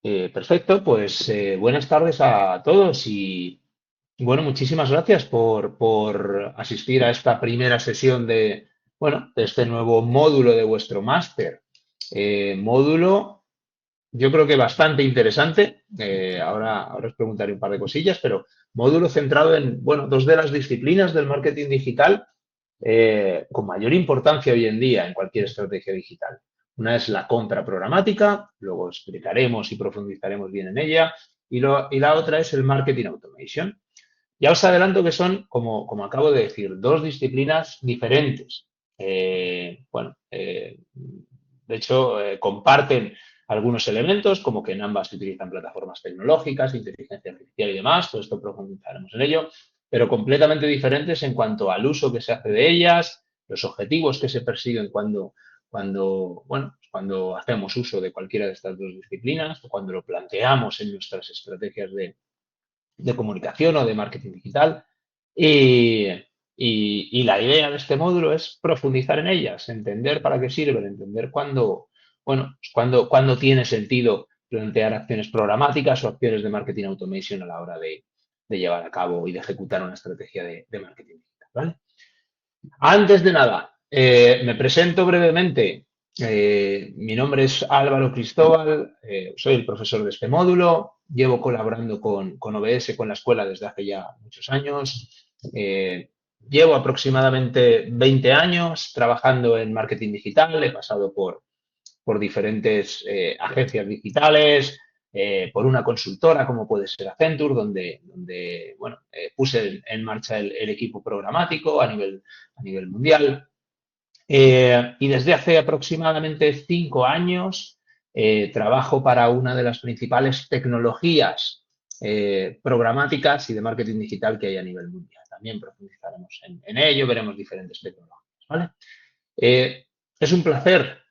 Perfecto, pues buenas tardes a todos y bueno, muchísimas gracias por asistir a esta primera sesión de este nuevo módulo de vuestro máster. Módulo, yo creo que bastante interesante. Ahora os preguntaré un par de cosillas, pero módulo centrado en, bueno, dos de las disciplinas del marketing digital con mayor importancia hoy en día en cualquier estrategia digital. Una es la compra programática, luego explicaremos y profundizaremos bien en ella, y la otra es el marketing automation. Ya os adelanto que son, como acabo de decir, dos disciplinas diferentes. De hecho, comparten algunos elementos, como que en ambas se utilizan plataformas tecnológicas, inteligencia artificial y demás, todo esto profundizaremos en ello, pero completamente diferentes en cuanto al uso que se hace de ellas, los objetivos que se persiguen cuando hacemos uso de cualquiera de estas dos disciplinas o cuando lo planteamos en nuestras estrategias de comunicación o de marketing digital. Y, y la idea de este módulo es profundizar en ellas, entender para qué sirven, entender cuándo tiene sentido plantear acciones programáticas o acciones de marketing automation a la hora de llevar a cabo y de ejecutar una estrategia de marketing digital, ¿vale? Antes de nada, me presento brevemente. Mi nombre es Álvaro Cristóbal, soy el profesor de este módulo, llevo colaborando con OBS, con la escuela desde hace ya muchos años. Llevo aproximadamente 20 años trabajando en marketing digital, he pasado por diferentes agencias digitales, por una consultora como puede ser Accenture, donde puse en marcha el equipo programático a nivel mundial. Y desde hace aproximadamente 5 años trabajo para una de las principales tecnologías programáticas y de marketing digital que hay a nivel mundial. También profundizaremos en ello, veremos diferentes tecnologías. ¿Vale? Es un placer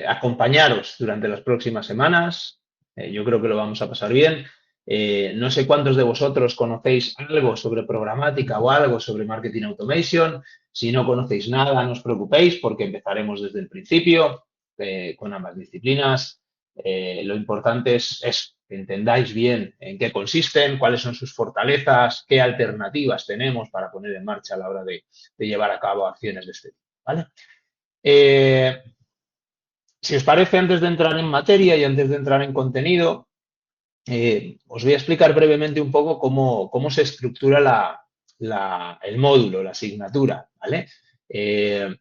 acompañaros durante las próximas semanas. Yo creo que lo vamos a pasar bien. No sé cuántos de vosotros conocéis algo sobre programática o algo sobre marketing automation. Si no conocéis nada, no os preocupéis porque empezaremos desde el principio con ambas disciplinas. Lo importante es que entendáis bien en qué consisten, cuáles son sus fortalezas, qué alternativas tenemos para poner en marcha a la hora de llevar a cabo acciones de este tipo. ¿Vale? Eh, si os parece, antes de entrar en materia y antes de entrar en contenido, os voy a explicar brevemente un poco cómo se estructura el módulo, la asignatura, ¿vale? De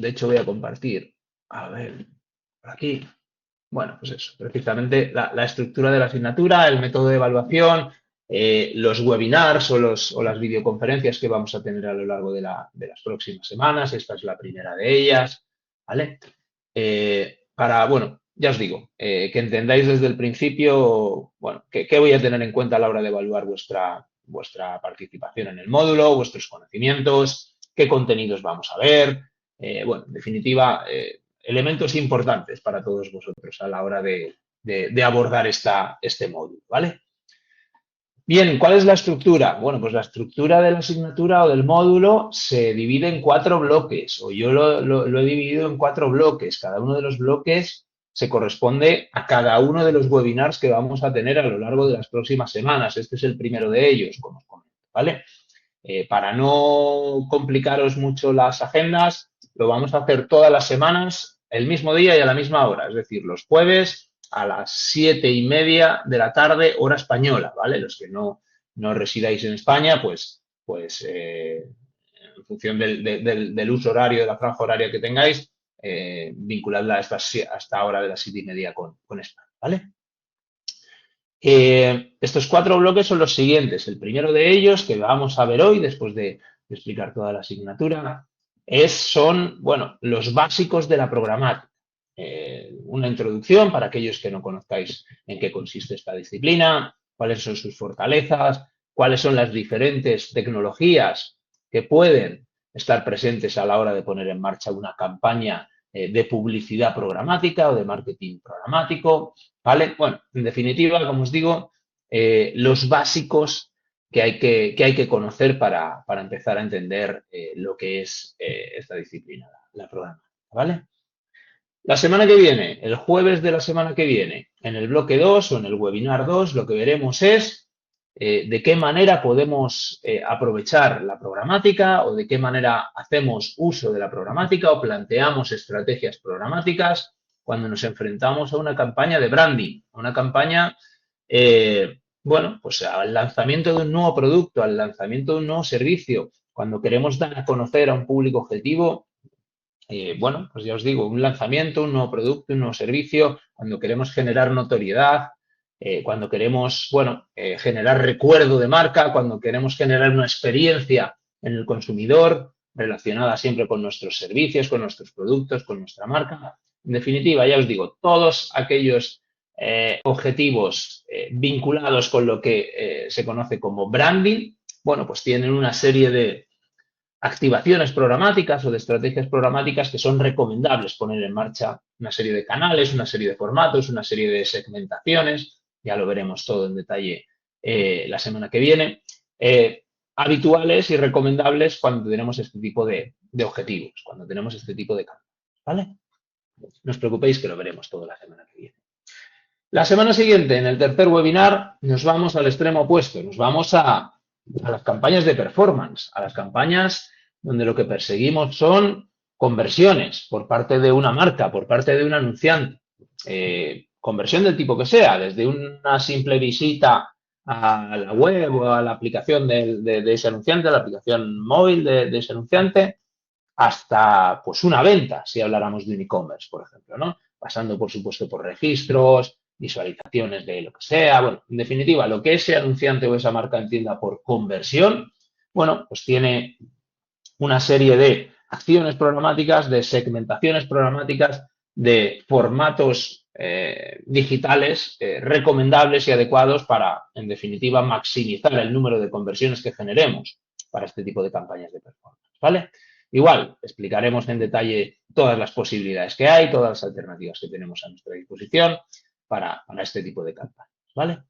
hecho, voy a compartir, a ver, por aquí. Bueno, pues eso, precisamente la estructura de la asignatura, el método de evaluación, los webinars o las videoconferencias que vamos a tener a lo largo de las próximas semanas. Esta es la primera de ellas, ¿vale? Bueno, ya os digo, que entendáis desde el principio, bueno, qué voy a tener en cuenta a la hora de evaluar vuestra participación en el módulo, vuestros conocimientos, qué contenidos vamos a ver. En definitiva, elementos importantes para todos vosotros a la hora de abordar este módulo, ¿vale? Bien, ¿cuál es la estructura? Bueno, pues la estructura de la asignatura o del módulo se divide en 4 bloques, o yo lo he dividido en 4 bloques. Cada uno de los bloques se corresponde a cada uno de los webinars que vamos a tener a lo largo de las próximas semanas. Este es el primero de ellos, como os comento, ¿vale? Para no complicaros mucho las agendas, lo vamos a hacer todas las semanas, el mismo día y a la misma hora, es decir, los jueves a las 7:30 de la tarde, hora española, ¿vale? Los que no residáis en España, pues en función del uso horario, de la franja horaria que tengáis, vinculadla a esta hora de las 7:30 con España, ¿vale? Estos 4 bloques son los siguientes. El primero de ellos, que vamos a ver hoy, después de explicar toda la asignatura, son los básicos de la programática. Una introducción para aquellos que no conozcáis en qué consiste esta disciplina, cuáles son sus fortalezas, cuáles son las diferentes tecnologías que pueden estar presentes a la hora de poner en marcha una campaña de publicidad programática o de marketing programático, ¿vale? Bueno, en definitiva, como os digo, los básicos que hay que conocer para empezar a entender lo que es esta disciplina, la programática, ¿vale? La semana que viene, el jueves de la semana que viene, en el bloque 2 o en el webinar 2, lo que veremos es de qué manera podemos aprovechar la programática o de qué manera hacemos uso de la programática o planteamos estrategias programáticas cuando nos enfrentamos a una campaña de branding, a una campaña, bueno, pues al lanzamiento de un nuevo producto, al lanzamiento de un nuevo servicio, cuando queremos dar a conocer a un público objetivo. Bueno, pues ya os digo, un lanzamiento, un nuevo producto, un nuevo servicio, cuando queremos generar notoriedad, cuando queremos, bueno, generar recuerdo de marca, cuando queremos generar una experiencia en el consumidor relacionada siempre con nuestros servicios, con nuestros productos, con nuestra marca. En definitiva, ya os digo, todos aquellos objetivos vinculados con lo que se conoce como branding, bueno, pues tienen una serie de activaciones programáticas o de estrategias programáticas que son recomendables poner en marcha una serie de canales, una serie de formatos, una serie de segmentaciones, ya lo veremos todo en detalle la semana que viene, habituales y recomendables cuando tenemos este tipo de objetivos, cuando tenemos este tipo de cambios, ¿vale? No os preocupéis que lo veremos todo la semana que viene. La semana siguiente, en el tercer webinar, nos vamos al extremo opuesto, nos vamos a las campañas de performance, a las campañas donde lo que perseguimos son conversiones por parte de una marca, por parte de un anunciante. Conversión del tipo que sea, desde una simple visita a la web o a la aplicación de ese anunciante, a la aplicación móvil de ese anunciante, hasta pues una venta, si habláramos de un e-commerce, por ejemplo, ¿no? Pasando, por supuesto, por registros, visualizaciones de lo que sea. Bueno, en definitiva, lo que ese anunciante o esa marca entienda por conversión, bueno, pues tiene una serie de acciones programáticas, de segmentaciones programáticas, de formatos digitales recomendables y adecuados para, en definitiva, maximizar el número de conversiones que generemos para este tipo de campañas de performance, ¿vale? Igual, explicaremos en detalle todas las posibilidades que hay, todas las alternativas que tenemos a nuestra disposición para este tipo de campañas, ¿vale?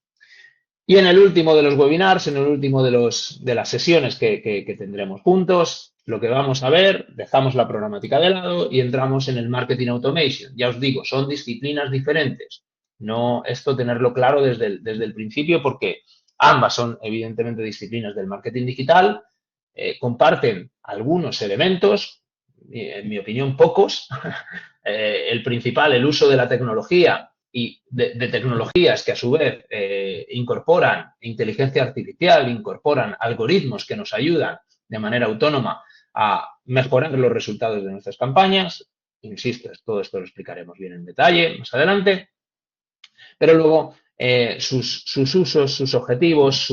Y en el último de los webinars, en el último de las sesiones que tendremos juntos, lo que vamos a ver, dejamos la programática de lado y entramos en el marketing automation. Ya os digo, son disciplinas diferentes. No esto tenerlo claro desde el principio porque ambas son evidentemente disciplinas del marketing digital, comparten algunos elementos, en mi opinión pocos. El principal, el uso de la tecnología y de tecnologías que a su vez incorporan inteligencia artificial, incorporan algoritmos que nos ayudan de manera autónoma a mejorar los resultados de nuestras campañas. Insisto, todo esto lo explicaremos bien en detalle más adelante. Pero luego sus usos, sus objetivos,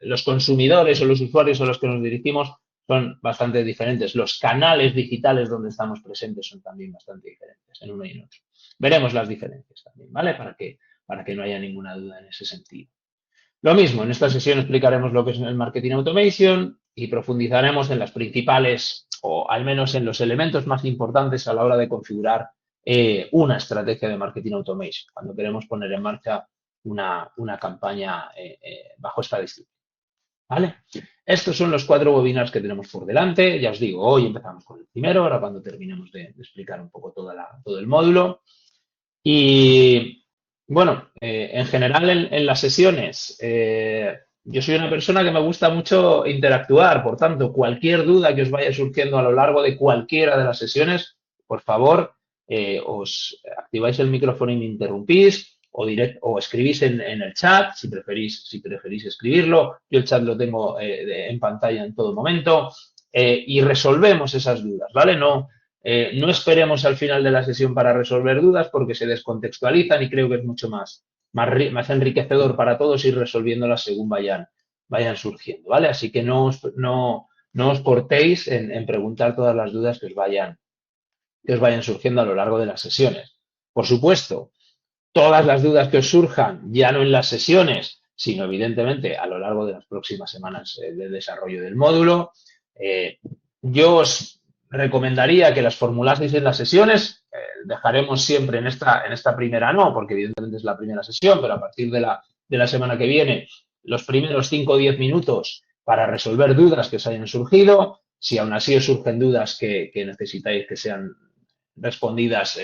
los consumidores o los usuarios a los que nos dirigimos son bastante diferentes. Los canales digitales donde estamos presentes son también bastante diferentes en uno y en otro. Veremos las diferencias también, ¿vale? Para que no haya ninguna duda en ese sentido. Lo mismo, en esta sesión explicaremos lo que es el marketing automation y profundizaremos en las principales o al menos en los elementos más importantes a la hora de configurar una estrategia de marketing automation, cuando queremos poner en marcha una campaña bajo esta disciplina. ¿Vale? Estos son los 4 webinars que tenemos por delante. Ya os digo, hoy empezamos con el primero, ahora cuando terminemos de explicar un poco todo el módulo. Y bueno, en general en las sesiones, yo soy una persona que me gusta mucho interactuar, por tanto, cualquier duda que os vaya surgiendo a lo largo de cualquiera de las sesiones, por favor, os activáis el micrófono y me interrumpís o escribís en el chat, si preferís escribirlo. Yo el chat lo tengo en pantalla en todo momento y resolvemos esas dudas, ¿vale? No esperemos al final de la sesión para resolver dudas porque se descontextualizan y creo que es mucho más enriquecedor para todos ir resolviéndolas según vayan surgiendo, ¿vale? Así que no os cortéis en preguntar todas las dudas que os vayan surgiendo a lo largo de las sesiones. Por supuesto, todas las dudas que os surjan, ya no en las sesiones, sino evidentemente a lo largo de las próximas semanas de desarrollo del módulo. Yo os recomendaría que las formulaseis en las sesiones. Dejaremos siempre en esta primera no, porque evidentemente es la primera sesión, pero a partir de la semana que viene, los primeros 5 o 10 minutos para resolver dudas que os hayan surgido. Si aún así os surgen dudas que necesitáis que sean respondidas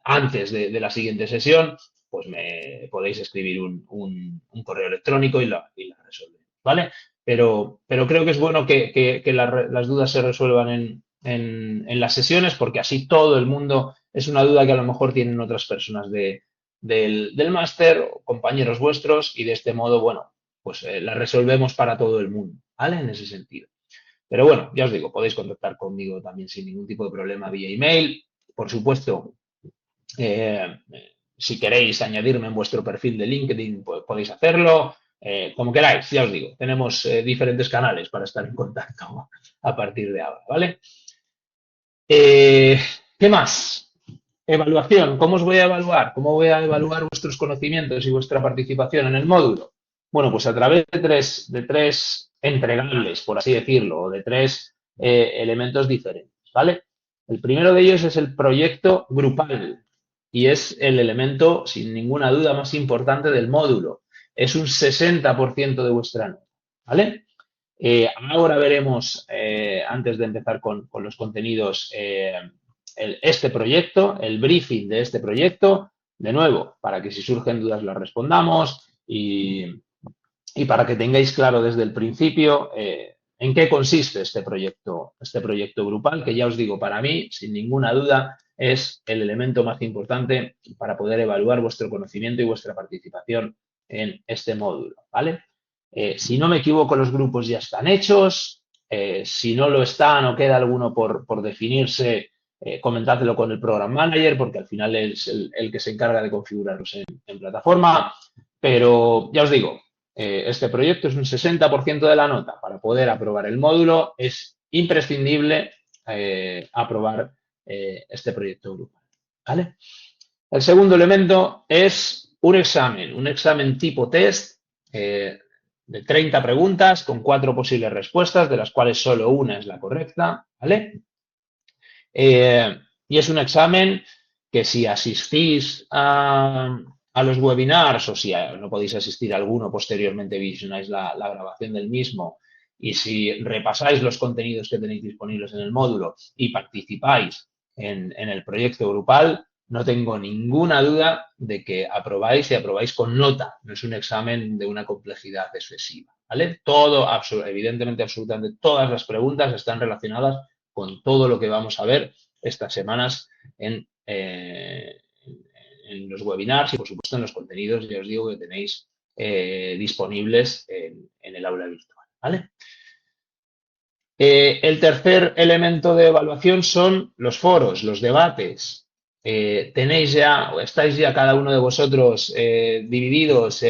antes de la siguiente sesión, pues me podéis escribir un correo electrónico y la resolvemos, ¿vale? Pero creo que es bueno que las dudas se resuelvan en las sesiones, porque así todo el mundo, es una duda que a lo mejor tienen otras personas del máster, compañeros vuestros, y de este modo, bueno, pues la resolvemos para todo el mundo, ¿vale? En ese sentido. Pero bueno, ya os digo, podéis contactar conmigo también sin ningún tipo de problema vía email. Por supuesto, eh, si queréis añadirme en vuestro perfil de LinkedIn, pues podéis hacerlo. Como queráis, ya os digo, tenemos diferentes canales para estar en contacto a partir de ahora, ¿vale? ¿Qué más? Evaluación. ¿Cómo os voy a evaluar? ¿Cómo voy a evaluar vuestros conocimientos y vuestra participación en el módulo? Bueno, pues a través de tres entregables, por así decirlo, o de tres elementos diferentes, ¿vale? El primero de ellos es el proyecto grupal y es el elemento, sin ninguna duda, más importante del módulo. Es un 60% de vuestra nota, ¿vale? Ahora veremos, antes de empezar con los contenidos, este proyecto, el briefing de este proyecto, de nuevo, para que si surgen dudas las respondamos y para que tengáis claro desde el principio en qué consiste este proyecto grupal, que ya os digo, para mí, sin ninguna duda, es el elemento más importante para poder evaluar vuestro conocimiento y vuestra participación en este módulo, ¿vale? Si no me equivoco, los grupos ya están hechos. Si no lo están o queda alguno por definirse, comentádelo con el Program Manager, porque al final es el que se encarga de configurarlos en plataforma. Pero ya os digo, este proyecto es un 60% de la nota. Para poder aprobar el módulo es imprescindible aprobar este proyecto grupal, ¿vale? El segundo elemento es un examen tipo test de 30 preguntas con 4 posibles respuestas, de las cuales solo una es la correcta, ¿vale? Y es un examen que si asistís a los webinars o si no podéis asistir a alguno, posteriormente visionáis la grabación del mismo y si repasáis los contenidos que tenéis disponibles en el módulo y participáis en el proyecto grupal, no tengo ninguna duda de que aprobáis y aprobáis con nota. No es un examen de una complejidad excesiva, ¿vale? Todo, evidentemente, absolutamente todas las preguntas están relacionadas con todo lo que vamos a ver estas semanas en los webinars y, por supuesto, en los contenidos, ya os digo, que tenéis disponibles en el aula virtual, ¿vale? El tercer elemento de evaluación son los foros, los debates. Tenéis ya, o estáis ya cada uno de vosotros divididos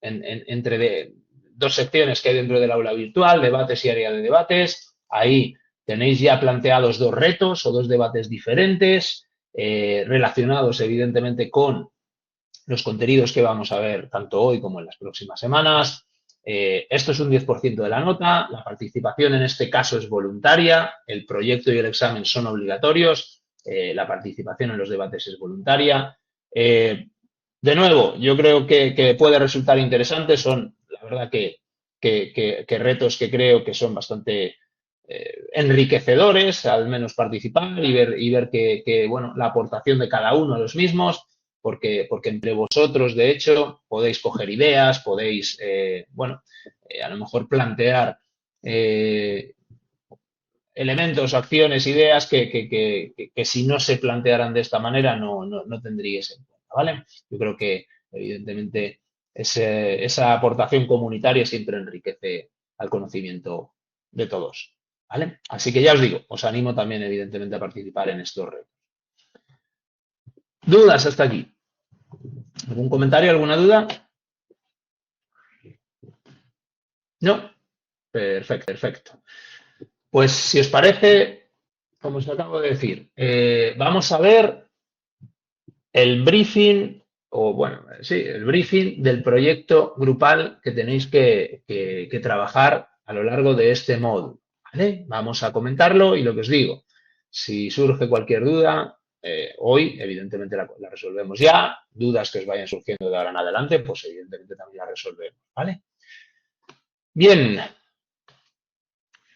entre dos secciones que hay dentro del aula virtual, debates y área de debates. Ahí tenéis ya planteados dos retos o dos debates diferentes, relacionados evidentemente con los contenidos que vamos a ver tanto hoy como en las próximas semanas. Esto es un 10% de la nota, la participación en este caso es voluntaria, el proyecto y el examen son obligatorios, la participación en los debates es voluntaria. De nuevo, yo creo que puede resultar interesante, son la verdad que retos que creo que son bastante enriquecedores, al menos participar y ver que bueno, la aportación de cada uno a los mismos, porque entre vosotros, de hecho, podéis coger ideas, podéis, bueno, a lo mejor plantear elementos, acciones, ideas que si no se plantearan de esta manera no tendríais en cuenta, ¿vale? Yo creo que, evidentemente, esa aportación comunitaria siempre enriquece al conocimiento de todos, ¿vale? Así que ya os digo, os animo también, evidentemente, a participar en estos retos. ¿Dudas hasta aquí? ¿Algún comentario, alguna duda? ¿No? Perfecto, perfecto. Pues si os parece, como os acabo de decir, vamos a ver el briefing, o bueno, sí, el briefing del proyecto grupal que tenéis que trabajar a lo largo de este módulo, ¿vale? Vamos a comentarlo y lo que os digo, si surge cualquier duda, hoy evidentemente la resolvemos ya, dudas que os vayan surgiendo de ahora en adelante, pues evidentemente también la resolvemos, ¿vale? Bien,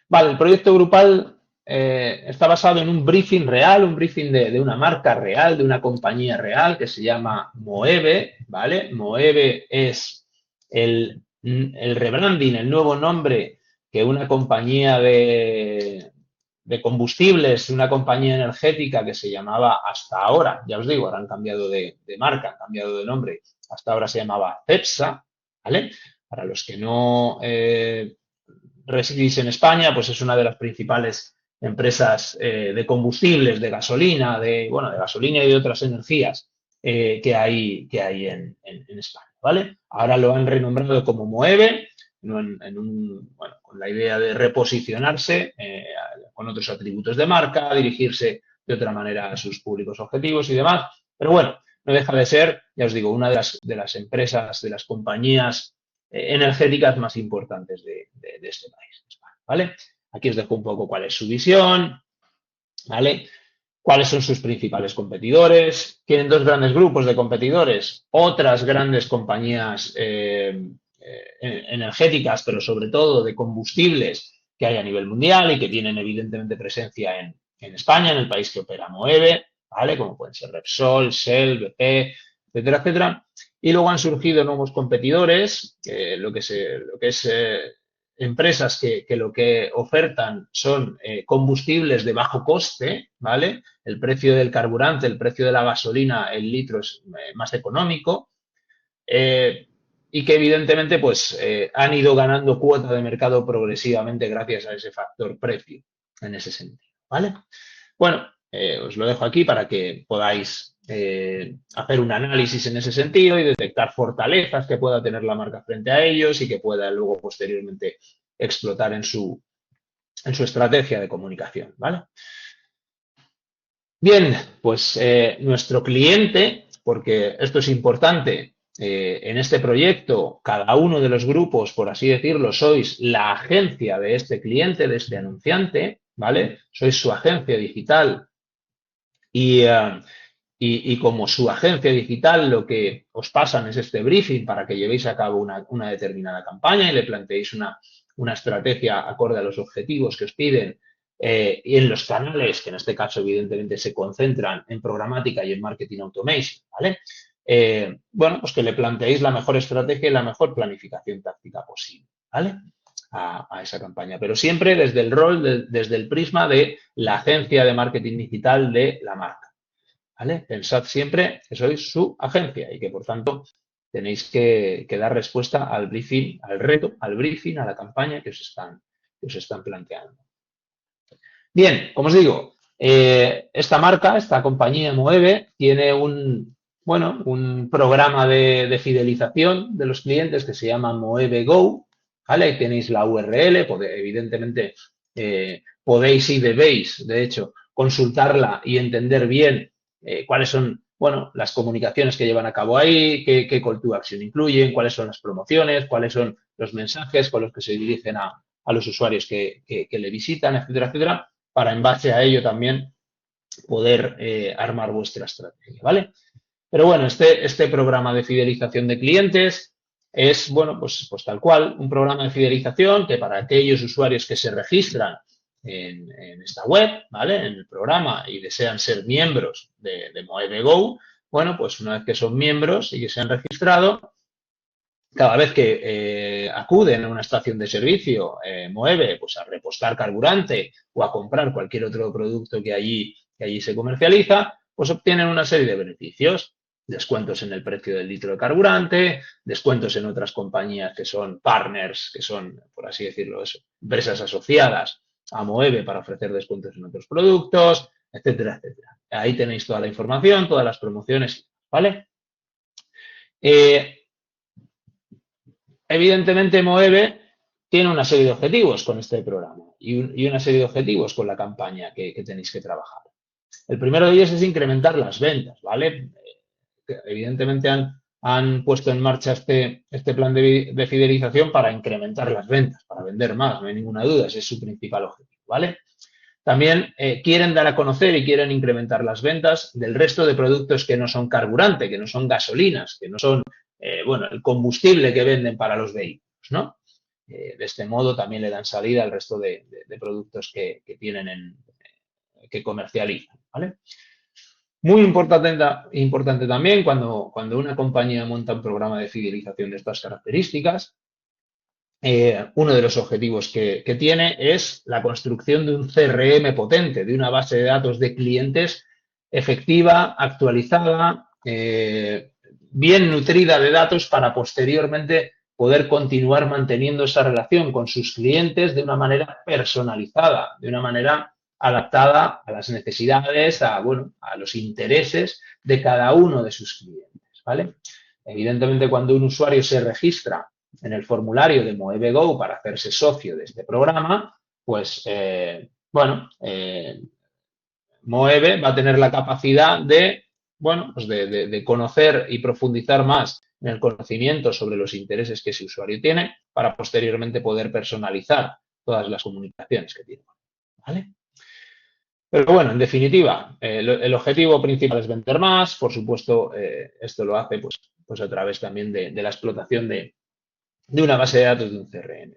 vale, el proyecto grupal está basado en un briefing real, un briefing de una marca real, de una compañía real que se llama Moeve, ¿vale? Moeve es el rebranding, el nuevo nombre que una compañía de combustibles, una compañía energética que se llamaba hasta ahora, ya os digo, ahora han cambiado de marca, han cambiado de nombre, hasta ahora se llamaba Cepsa, ¿vale? Para los que no residís en España, pues es una de las principales empresas de combustibles, de gasolina, de gasolina y de otras energías que hay en España, ¿vale? Ahora lo han renombrado como Moeve, con la idea de reposicionarse con otros atributos de marca, dirigirse de otra manera a sus públicos objetivos y demás. Pero bueno, no deja de ser, ya os digo, una de las empresas, de las compañías energéticas más importantes de este país, ¿vale? Aquí os dejo un poco cuál es su visión, ¿vale? ¿Cuáles son sus principales competidores? Tienen dos grandes grupos de competidores, otras grandes compañías energéticas, pero sobre todo de combustibles que hay a nivel mundial y que tienen evidentemente presencia en España, en el país que opera Moeve, ¿vale? Como pueden ser Repsol, Shell, BP, etcétera, etcétera. Y luego han surgido nuevos competidores, lo que es empresas que lo que ofertan son combustibles de bajo coste, ¿vale? El precio del carburante, el precio de la gasolina, el litro es más económico y que evidentemente pues han ido ganando cuota de mercado progresivamente gracias a ese factor precio en ese sentido, ¿vale? Bueno, os lo dejo aquí para que podáis hacer un análisis en ese sentido y detectar fortalezas que pueda tener la marca frente a ellos y que pueda luego posteriormente explotar en su estrategia de comunicación, ¿vale? Bien, pues nuestro cliente, porque esto es importante, en este proyecto, cada uno de los grupos, por así decirlo, sois la agencia de este cliente, de este anunciante, ¿vale? Sois su agencia digital y como su agencia digital lo que os pasan es este briefing para que llevéis a cabo una determinada campaña y le planteéis una estrategia acorde a los objetivos que os piden y en los canales, que en este caso evidentemente se concentran en programática y en marketing automation, ¿vale? Bueno, pues que le planteéis la mejor estrategia y la mejor planificación táctica posible, ¿vale? A esa campaña, pero siempre desde el rol, desde el prisma de la agencia de marketing digital de la marca, ¿vale? Pensad siempre que sois su agencia y que, por tanto, tenéis que dar respuesta al briefing, al reto, al briefing, a la campaña que os están planteando. Bien, como os digo, esta marca, esta compañía Moeve, tiene un programa de fidelización de los clientes que se llama Moeve Go, ¿vale? Ahí tenéis la URL, evidentemente podéis y debéis, de hecho, consultarla y entender bien cuáles son, las comunicaciones que llevan a cabo ahí, qué call to action incluyen, cuáles son las promociones, cuáles son los mensajes con los que se dirigen a los usuarios que le visitan, etcétera, etcétera, para en base a ello también poder armar vuestra estrategia, ¿vale? Pero bueno, este programa de fidelización de clientes es, pues tal cual, un programa de fidelización que para aquellos usuarios que se registran en esta web, ¿vale? En el programa y desean ser miembros de Moeve Go, pues una vez que son miembros y que se han registrado, cada vez que acuden a una estación de servicio Moeve, pues a repostar carburante o a comprar cualquier otro producto que allí se comercializa, pues obtienen una serie de beneficios. Descuentos en el precio del litro de carburante, descuentos en otras compañías que son partners, que son, por así decirlo, eso, empresas asociadas a Moeve para ofrecer descuentos en otros productos, etcétera, etcétera. Ahí tenéis toda la información, todas las promociones, ¿vale? Evidentemente, Moeve tiene una serie de objetivos con este programa y una serie de objetivos con la campaña que tenéis que trabajar. El primero de ellos es incrementar las ventas, ¿vale? Evidentemente han puesto en marcha este plan de fidelización para incrementar las ventas, para vender más, no hay ninguna duda, ese es su principal objetivo, ¿vale? También quieren dar a conocer y quieren incrementar las ventas del resto de productos que no son carburante, que no son gasolinas, que no son, el combustible que venden para los vehículos, ¿no? de este modo también le dan salida al resto de productos que tienen que comercializan, ¿vale? Muy importante también cuando una compañía monta un programa de fidelización de estas características, uno de los objetivos que tiene es la construcción de un CRM potente, de una base de datos de clientes efectiva, actualizada, bien nutrida de datos para posteriormente poder continuar manteniendo esa relación con sus clientes de una manera personalizada, de una manera adaptada a las necesidades, a los intereses de cada uno de sus clientes, ¿vale? Evidentemente, cuando un usuario se registra en el formulario de Moeve Go para hacerse socio de este programa, pues, Moeve va a tener la capacidad de, pues de conocer y profundizar más en el conocimiento sobre los intereses que ese usuario tiene para posteriormente poder personalizar todas las comunicaciones que tiene, ¿vale? Pero bueno, en definitiva, el objetivo principal es vender más. Por supuesto, esto lo hace pues a través también de la explotación de una base de datos de un CRM.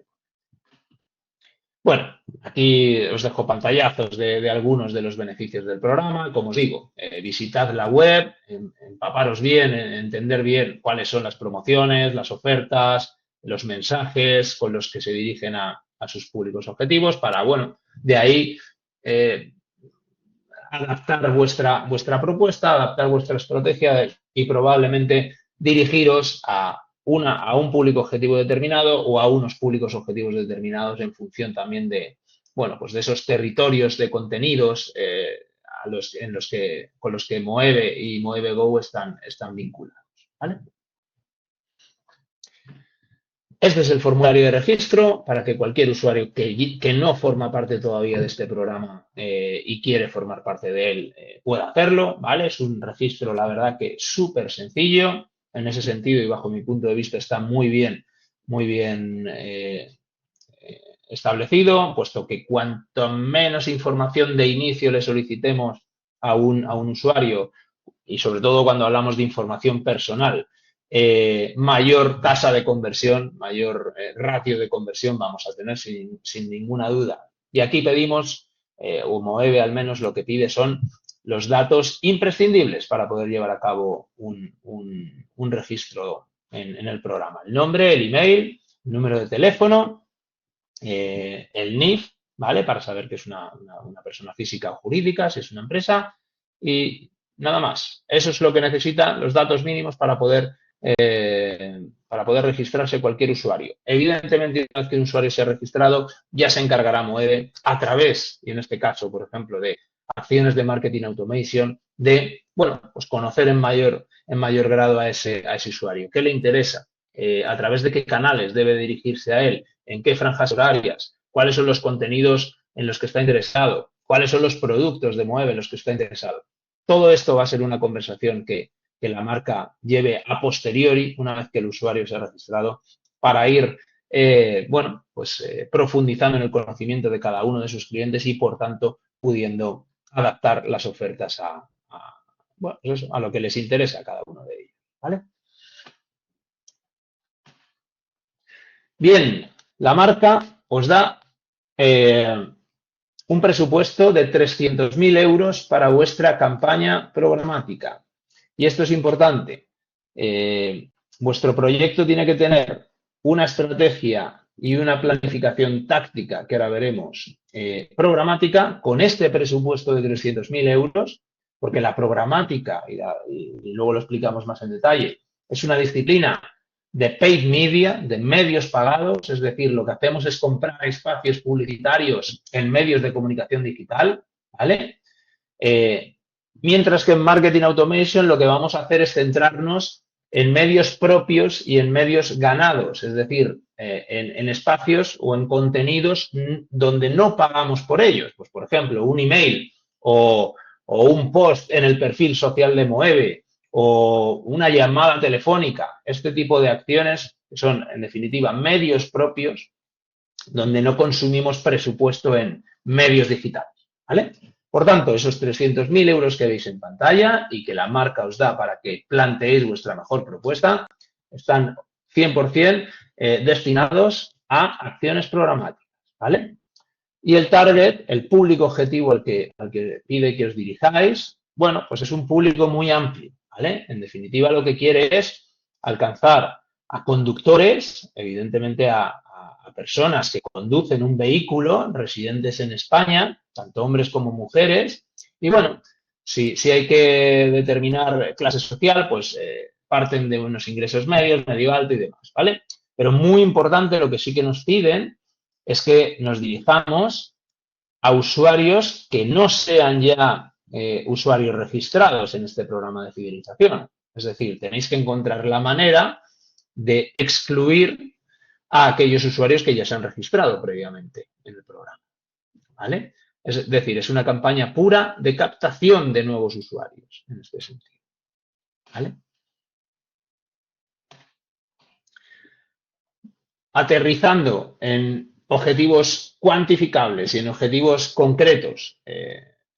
Bueno, aquí os dejo pantallazos de algunos de los beneficios del programa. Como os digo, visitad la web, empaparos bien, entender bien cuáles son las promociones, las ofertas, los mensajes con los que se dirigen a sus públicos objetivos para, de ahí adaptar vuestra propuesta, adaptar vuestra estrategia y probablemente dirigiros a un público objetivo determinado o a unos públicos objetivos determinados en función también de, pues de esos territorios de contenidos con los que Moeve y Moeve Go están vinculados, ¿vale? Este es el formulario de registro para que cualquier usuario que no forma parte todavía de este programa y quiere formar parte de él pueda hacerlo, ¿vale? Es un registro, la verdad, que súper sencillo. En ese sentido y bajo mi punto de vista está muy bien establecido, puesto que cuanto menos información de inicio le solicitemos a un usuario, y sobre todo cuando hablamos de información personal, mayor tasa de conversión, mayor ratio de conversión vamos a tener sin ninguna duda. Y aquí pedimos, o Moeve al menos lo que pide son los datos imprescindibles para poder llevar a cabo un registro en el programa. El nombre, el email, el número de teléfono, el NIF, ¿vale? Para saber que es una persona física o jurídica, si es una empresa, y nada más. Eso es lo que necesitan los datos mínimos para poder registrarse cualquier usuario. Evidentemente, una vez que un usuario se ha registrado, ya se encargará Moeve a través, y en este caso, por ejemplo, de acciones de marketing automation, de, pues conocer en mayor grado a ese usuario. ¿Qué le interesa? A través de qué canales debe dirigirse a él, en qué franjas horarias, cuáles son los contenidos en los que está interesado, cuáles son los productos de Moeve en los que está interesado. Todo esto va a ser una conversación que la marca lleve a posteriori, una vez que el usuario se ha registrado, para ir, profundizando en el conocimiento de cada uno de sus clientes y, por tanto, pudiendo adaptar las ofertas a lo que les interesa a cada uno de ellos, ¿vale? Bien, la marca os da un presupuesto de 300.000 euros para vuestra campaña programática. Y esto es importante. Vuestro proyecto tiene que tener una estrategia y una planificación táctica, que ahora veremos, programática, con este presupuesto de 300.000 euros, porque la programática, y luego lo explicamos más en detalle, es una disciplina de paid media, de medios pagados, es decir, lo que hacemos es comprar espacios publicitarios en medios de comunicación digital, ¿vale? Mientras que en Marketing Automation lo que vamos a hacer es centrarnos en medios propios y en medios ganados, es decir, en espacios o en contenidos donde no pagamos por ellos. Pues, por ejemplo, un email o un post en el perfil social de Moeve o una llamada telefónica. Este tipo de acciones son, en definitiva, medios propios donde no consumimos presupuesto en medios digitales, ¿vale? Por tanto, esos 300.000 euros que veis en pantalla y que la marca os da para que planteéis vuestra mejor propuesta están 100% destinados a acciones programáticas, ¿vale? Y el target, el público objetivo al que pide que os dirijáis, bueno, pues es un público muy amplio, ¿vale? En definitiva, lo que quiere es alcanzar a conductores, evidentemente a personas que conducen un vehículo, residentes en España, tanto hombres como mujeres, y bueno, si hay que determinar clase social, pues parten de unos ingresos medios, medio alto y demás, ¿vale? Pero muy importante, lo que sí que nos piden es que nos dirijamos a usuarios que no sean ya usuarios registrados en este programa de fidelización. Es decir, tenéis que encontrar la manera de excluir a aquellos usuarios que ya se han registrado previamente en el programa, ¿vale? Es decir, es una campaña pura de captación de nuevos usuarios en este sentido, ¿vale? Aterrizando en objetivos cuantificables y en objetivos concretos,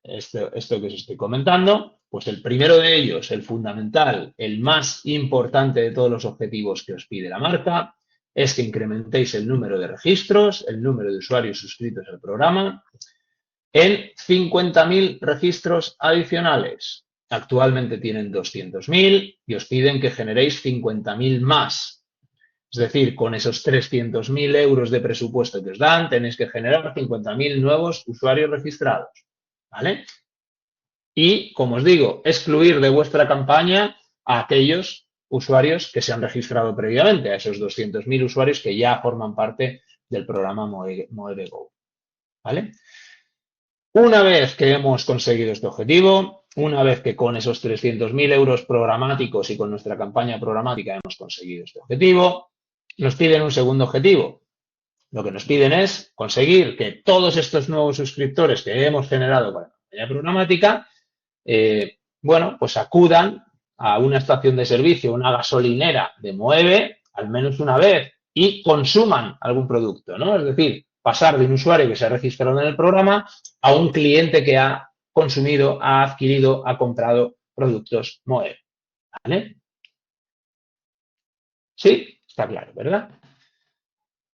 esto que os estoy comentando, pues el primero de ellos, el fundamental, el más importante de todos los objetivos que os pide la marca, es que incrementéis el número de registros, el número de usuarios suscritos al programa, en 50.000 registros adicionales. Actualmente tienen 200.000 y os piden que generéis 50.000 más. Es decir, con esos 300.000 euros de presupuesto que os dan, tenéis que generar 50.000 nuevos usuarios registrados, ¿vale? Y, como os digo, excluir de vuestra campaña a aquellos usuarios que se han registrado previamente, a esos 200.000 usuarios que ya forman parte del programa MoeveGo, ¿vale? Una vez que hemos conseguido este objetivo, una vez que con esos 300.000 euros programáticos y con nuestra campaña programática hemos conseguido este objetivo, nos piden un segundo objetivo. Lo que nos piden es conseguir que todos estos nuevos suscriptores que hemos generado con la campaña programática, bueno, pues acudan a una estación de servicio, una gasolinera de Moeve, al menos una vez, y consuman algún producto, ¿no? Es decir, pasar de un usuario que se ha registrado en el programa a un cliente que ha consumido, ha adquirido, ha comprado productos Moeve, ¿vale? Sí, está claro, ¿verdad?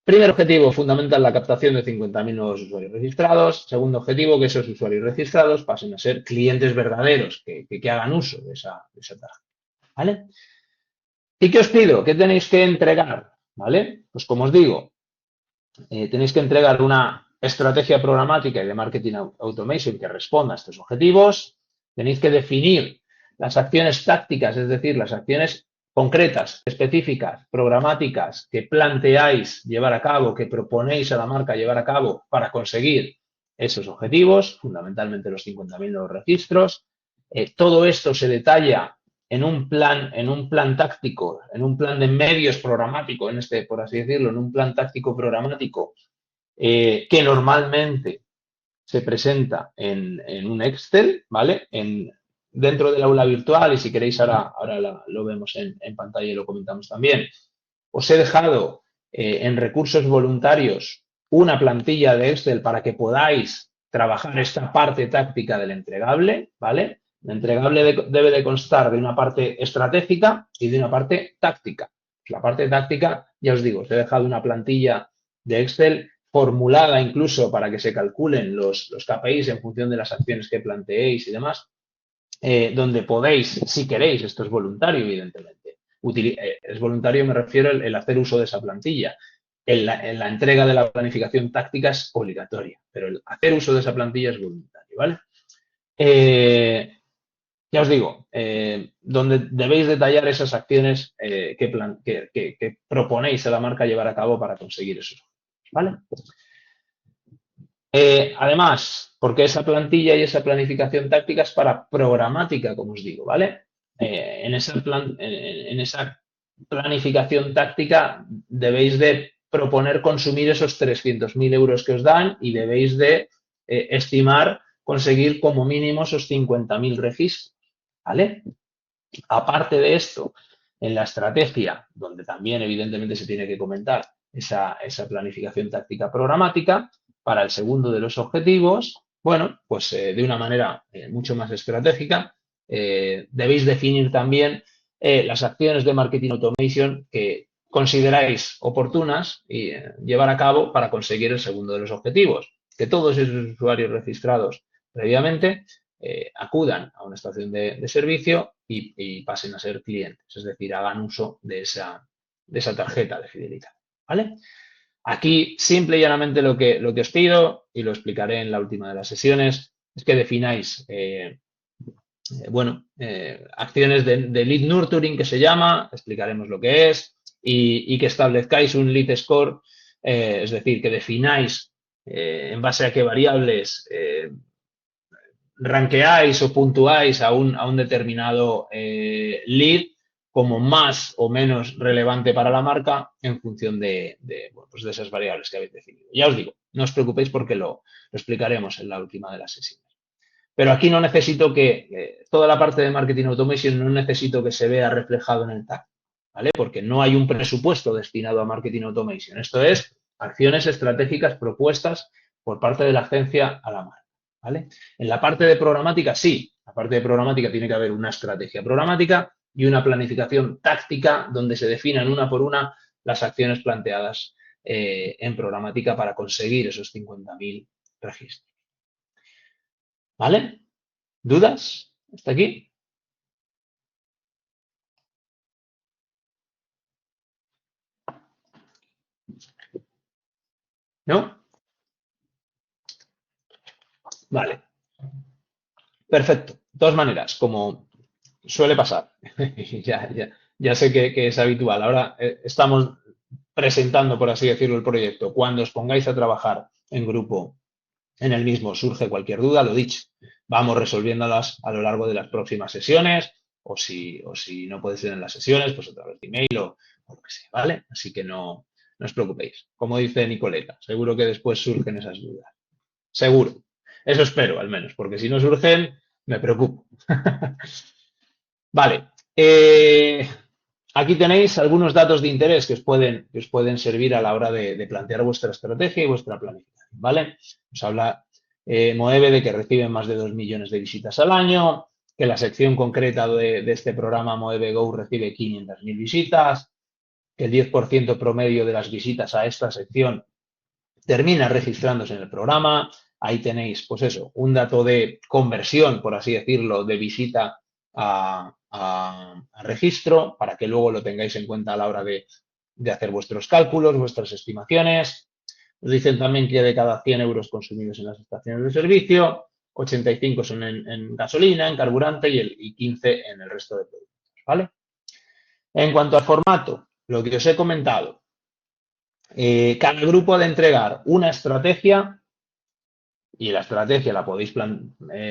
Primer objetivo fundamental, la captación de 50.000 nuevos usuarios registrados. Segundo objetivo, que esos usuarios registrados pasen a ser clientes verdaderos, que hagan uso de esa tarjeta. ¿Vale? ¿Y qué os pido? ¿Qué tenéis que entregar? ¿Vale? Pues como os digo, tenéis que entregar una estrategia programática y de marketing automation que responda a estos objetivos. Tenéis que definir las acciones tácticas, es decir, las acciones concretas, específicas, programáticas que planteáis llevar a cabo, que proponéis a la marca llevar a cabo para conseguir esos objetivos, fundamentalmente los 50.000 nuevos registros. Todo esto se detalla en un plan táctico, en un plan de medios programático, por así decirlo, en un plan táctico programático que normalmente se presenta en un Excel, ¿vale? Dentro del aula virtual, y si queréis ahora lo vemos en pantalla y lo comentamos también. Os he dejado en recursos voluntarios una plantilla de Excel para que podáis trabajar esta parte táctica del entregable, ¿vale? El entregable debe de constar de una parte estratégica y de una parte táctica. La parte táctica, ya os digo, os he dejado una plantilla de Excel formulada incluso para que se calculen los KPIs en función de las acciones que planteéis y demás, donde podéis, si queréis, esto es voluntario, evidentemente. Es voluntario, me refiero el hacer uso de esa plantilla. En la entrega de la planificación táctica es obligatoria, pero el hacer uso de esa plantilla es voluntario, ¿vale? Ya os digo, donde debéis detallar esas acciones que proponéis a la marca llevar a cabo para conseguir eso, ¿vale? Además, porque esa plantilla y esa planificación táctica es para programática, como os digo, ¿vale? En esa planificación táctica debéis de proponer consumir esos 300.000 euros que os dan y debéis de estimar conseguir como mínimo esos 50.000 registros, ¿vale? Aparte de esto, en la estrategia, donde también evidentemente se tiene que comentar esa planificación táctica programática, para el segundo de los objetivos, bueno, pues de una manera mucho más estratégica, debéis definir también las acciones de marketing automation que consideráis oportunas y llevar a cabo para conseguir el segundo de los objetivos, que todos esos usuarios registrados previamente acudan a una estación de servicio y pasen a ser clientes, es decir, hagan uso de esa tarjeta de fidelidad. ¿Vale? Aquí, simple y llanamente, lo que os pido, y lo explicaré en la última de las sesiones, es que defináis acciones de lead nurturing que se llama, explicaremos lo que es, y que establezcáis un lead score, es decir, que defináis en base a qué variables ranqueáis o puntuáis a un determinado lead como más o menos relevante para la marca en función de esas variables que habéis definido. Ya os digo, no os preocupéis porque lo explicaremos en la última de las sesiones. Pero aquí no necesito toda la parte de marketing automation no necesito que se vea reflejado en el tag, ¿vale? Porque no hay un presupuesto destinado a marketing automation. Esto es acciones estratégicas propuestas por parte de la agencia a la marca, ¿vale? En la parte de programática, sí. La parte de programática tiene que haber una estrategia programática y una planificación táctica donde se definan una por una las acciones planteadas en programática para conseguir esos 50.000 registros. ¿Vale? ¿Dudas? ¿Hasta aquí? ¿No? Vale. Perfecto. De todas maneras, como suele pasar, ya sé que es habitual. Ahora estamos presentando, por así decirlo, el proyecto. Cuando os pongáis a trabajar en grupo en el mismo surge cualquier duda, lo dicho, vamos resolviéndolas a lo largo de las próximas sesiones o si no puede ser en las sesiones, pues a través de email o lo que sea, ¿vale? Así que no os preocupéis. Como dice Nicoleta, seguro que después surgen esas dudas. Seguro. Eso espero, al menos, porque si no surgen, me preocupo. Vale. Aquí tenéis algunos datos de interés que os pueden servir a la hora de plantear vuestra estrategia y vuestra planificación, ¿vale? Os habla Moeve de que reciben más de 2 millones de visitas al año, que la sección concreta de este programa Moeve Go recibe 500.000 visitas, que el 10% promedio de las visitas a esta sección termina registrándose en el programa. Ahí tenéis, pues eso, un dato de conversión, por así decirlo, de visita a registro, para que luego lo tengáis en cuenta a la hora de hacer vuestros cálculos, vuestras estimaciones. Nos dicen también que de cada 100 euros consumidos en las estaciones de servicio, 85 son en gasolina, en carburante y 15 en el resto de productos, ¿vale? En cuanto al formato, lo que os he comentado, cada grupo ha de entregar una estrategia y la estrategia la podéis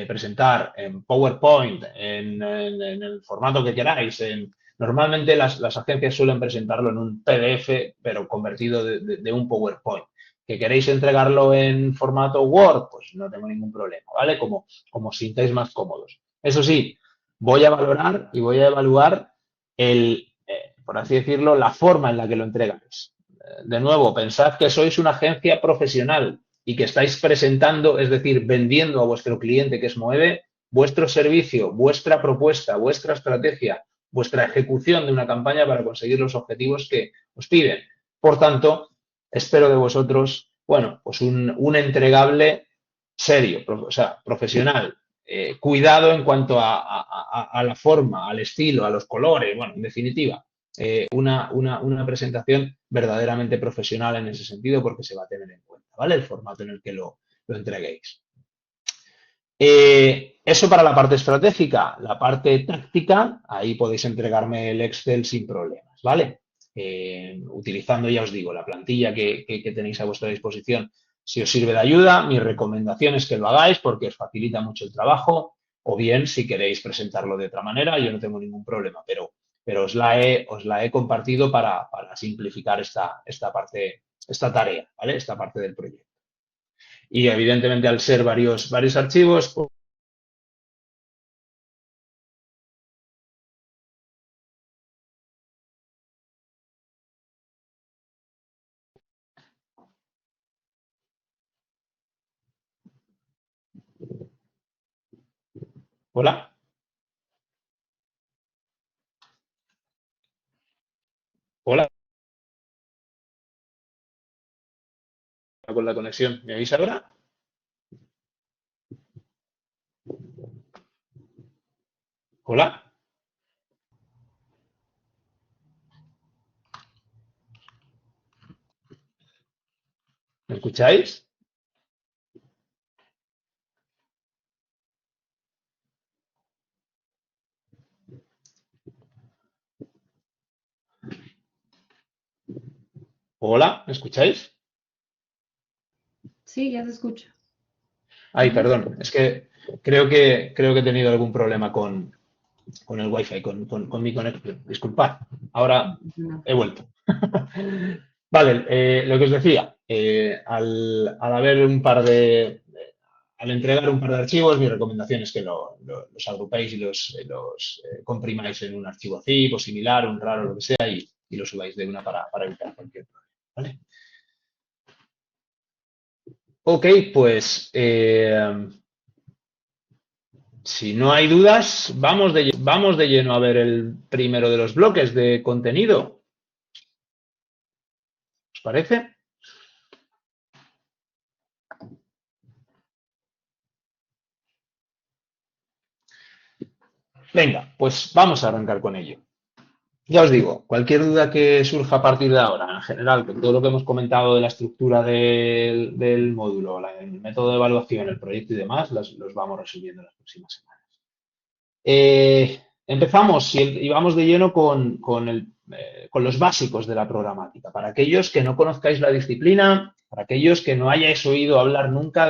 presentar en PowerPoint, en el formato que queráis. Normalmente las agencias suelen presentarlo en un PDF, pero convertido de un PowerPoint. ¿Que queréis entregarlo en formato Word? Pues no tengo ningún problema, ¿vale? Como os sintáis más cómodos. Eso sí, voy a valorar y voy a evaluar por así decirlo, la forma en la que lo entregáis. De nuevo, pensad que sois una agencia profesional y que estáis presentando, es decir, vendiendo a vuestro cliente que es Moeve, vuestro servicio, vuestra propuesta, vuestra estrategia, vuestra ejecución de una campaña para conseguir los objetivos que os piden. Por tanto, espero de vosotros, bueno, pues un entregable serio, o sea, profesional, cuidado en cuanto a la forma, al estilo, a los colores, bueno, en definitiva, una presentación verdaderamente profesional en ese sentido porque se va a tener en cuenta, ¿vale? El formato en el que lo entreguéis. Eso para la parte estratégica. La parte táctica, ahí podéis entregarme el Excel sin problemas, ¿vale? Utilizando, ya os digo, la plantilla que tenéis a vuestra disposición. Si os sirve de ayuda, mi recomendación es que lo hagáis porque os facilita mucho el trabajo, o bien si queréis presentarlo de otra manera, yo no tengo ningún problema, pero os la he compartido para simplificar esta parte, esta tarea, ¿vale? Esta parte del proyecto. Y evidentemente al ser varios archivos, pues, hola, hola. con la conexión. ¿Me oís ahora? Hola, ¿me escucháis? Hola, ¿me escucháis? Sí, ya se escucha. Ay, Ujú. perdón, es que creo que he tenido algún problema con el Wi-Fi, con mi conexión. Disculpad, ahora No. he vuelto. Vale, lo que os decía, al haber un par al entregar un par de archivos, mi recomendación es que los agrupéis y los comprimáis en un archivo zip o similar, un RAR o lo que sea, y lo subáis de una para evitar cualquier problema. ¿Vale? Ok, pues si no hay dudas, vamos de lleno a ver el primero de los bloques de contenido. ¿Os parece? Venga, pues vamos a arrancar con ello. Ya os digo, cualquier duda que surja a partir de ahora, en general, con todo lo que hemos comentado de la estructura del módulo, el método de evaluación, el proyecto y demás, los vamos resolviendo en las próximas semanas. Empezamos y vamos de lleno con los básicos de la programática. Para aquellos que no conozcáis la disciplina, para aquellos que no hayáis oído hablar nunca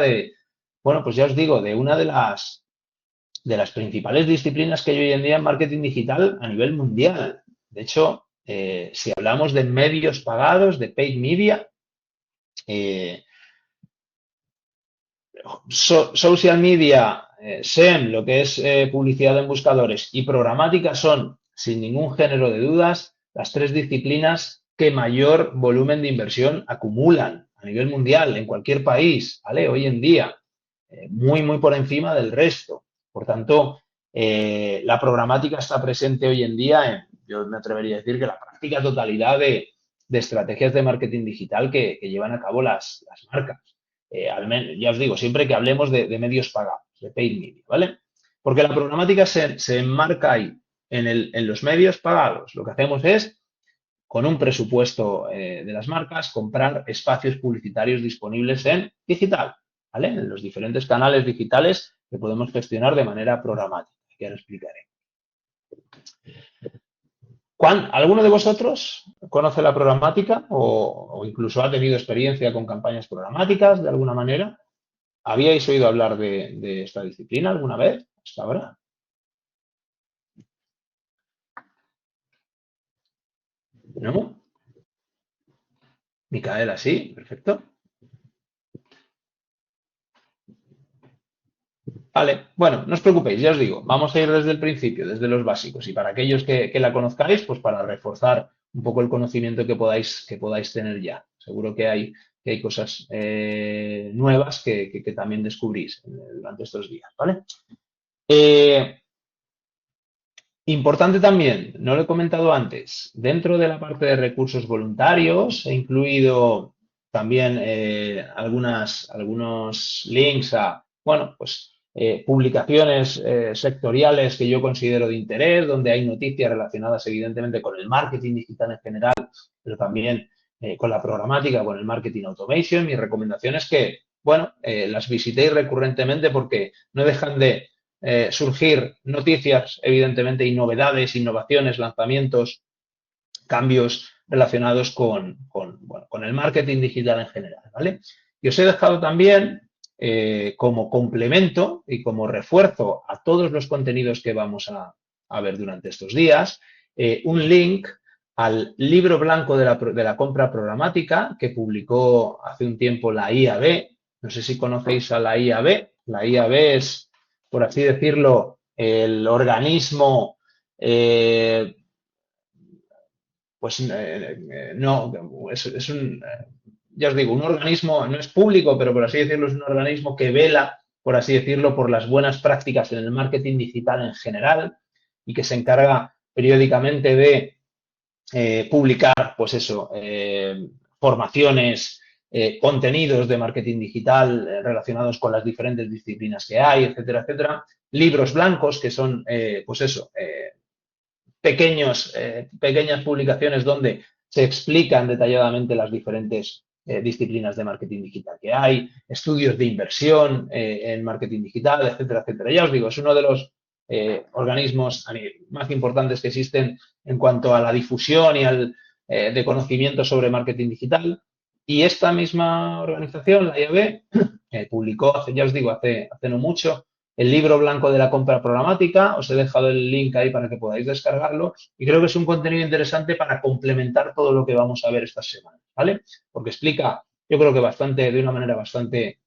bueno, pues ya os digo, de una de las principales disciplinas que hay hoy en día en marketing digital a nivel mundial. De hecho, si hablamos de medios pagados, de paid media, eh, social media, SEM, lo que es publicidad en buscadores, y programática son, sin ningún género de dudas, las tres disciplinas que mayor volumen de inversión acumulan a nivel mundial, en cualquier país, ¿vale? Hoy en día, muy por encima del resto. Por tanto, la programática está presente hoy en día yo me atrevería a decir que la práctica totalidad de estrategias de marketing digital que llevan a cabo las marcas. Ya os digo, siempre que hablemos de medios pagados, de paid media, ¿vale? Porque la programática se enmarca ahí, en los medios pagados. Lo que hacemos es, con un presupuesto de las marcas, comprar espacios publicitarios disponibles en digital, ¿vale? En los diferentes canales digitales que podemos gestionar de manera programática, que ahora explicaré. ¿Alguno de vosotros conoce la programática o incluso ha tenido experiencia con campañas programáticas de alguna manera? ¿Habíais oído hablar de esta disciplina alguna vez hasta ahora? ¿No? Micaela, sí, perfecto. Vale, bueno, no os preocupéis, ya os digo, vamos a ir desde el principio, desde los básicos. Y para aquellos que la conozcáis, pues para reforzar un poco el conocimiento que podáis tener ya. Seguro que hay cosas nuevas que también descubrís durante estos días, ¿vale? Eh, Importante también, no lo he comentado antes, dentro de la parte de recursos voluntarios he incluido también algunos links a, bueno, pues publicaciones sectoriales que yo considero de interés, donde hay noticias relacionadas evidentemente con el marketing digital en general, pero también con la programática, con el marketing automation. Mi recomendación es que, bueno, las visitéis recurrentemente porque no dejan de surgir noticias, evidentemente, y novedades, innovaciones, lanzamientos, cambios relacionados bueno, con el marketing digital en general, ¿vale? Y os he dejado también, como complemento y como refuerzo a todos los contenidos que vamos a ver durante estos días, un link al libro blanco de la compra programática que publicó hace un tiempo la IAB. No sé si conocéis a la IAB. La IAB es, por así decirlo, el organismo, pues no, ya os digo, un organismo, no es público, pero por así decirlo, es un organismo que vela, por así decirlo, por las buenas prácticas en el marketing digital en general y que se encarga periódicamente de publicar, pues eso, formaciones, contenidos de marketing digital relacionados con las diferentes disciplinas que hay, etcétera, etcétera. Libros blancos, que son, pues eso, pequeñas publicaciones donde se explican detalladamente las diferentes disciplinas de marketing digital que hay, estudios de inversión en marketing digital, etcétera, etcétera. Ya os digo, es uno de los organismos más importantes que existen en cuanto a la difusión y de conocimiento sobre marketing digital. Y esta misma organización, la IAB, publicó, ya os digo, hace no mucho, el libro blanco de la compra programática. Os he dejado el link ahí para que podáis descargarlo y creo que es un contenido interesante para complementar todo lo que vamos a ver estas semanas, ¿vale? Porque explica, yo creo que de una manera bastante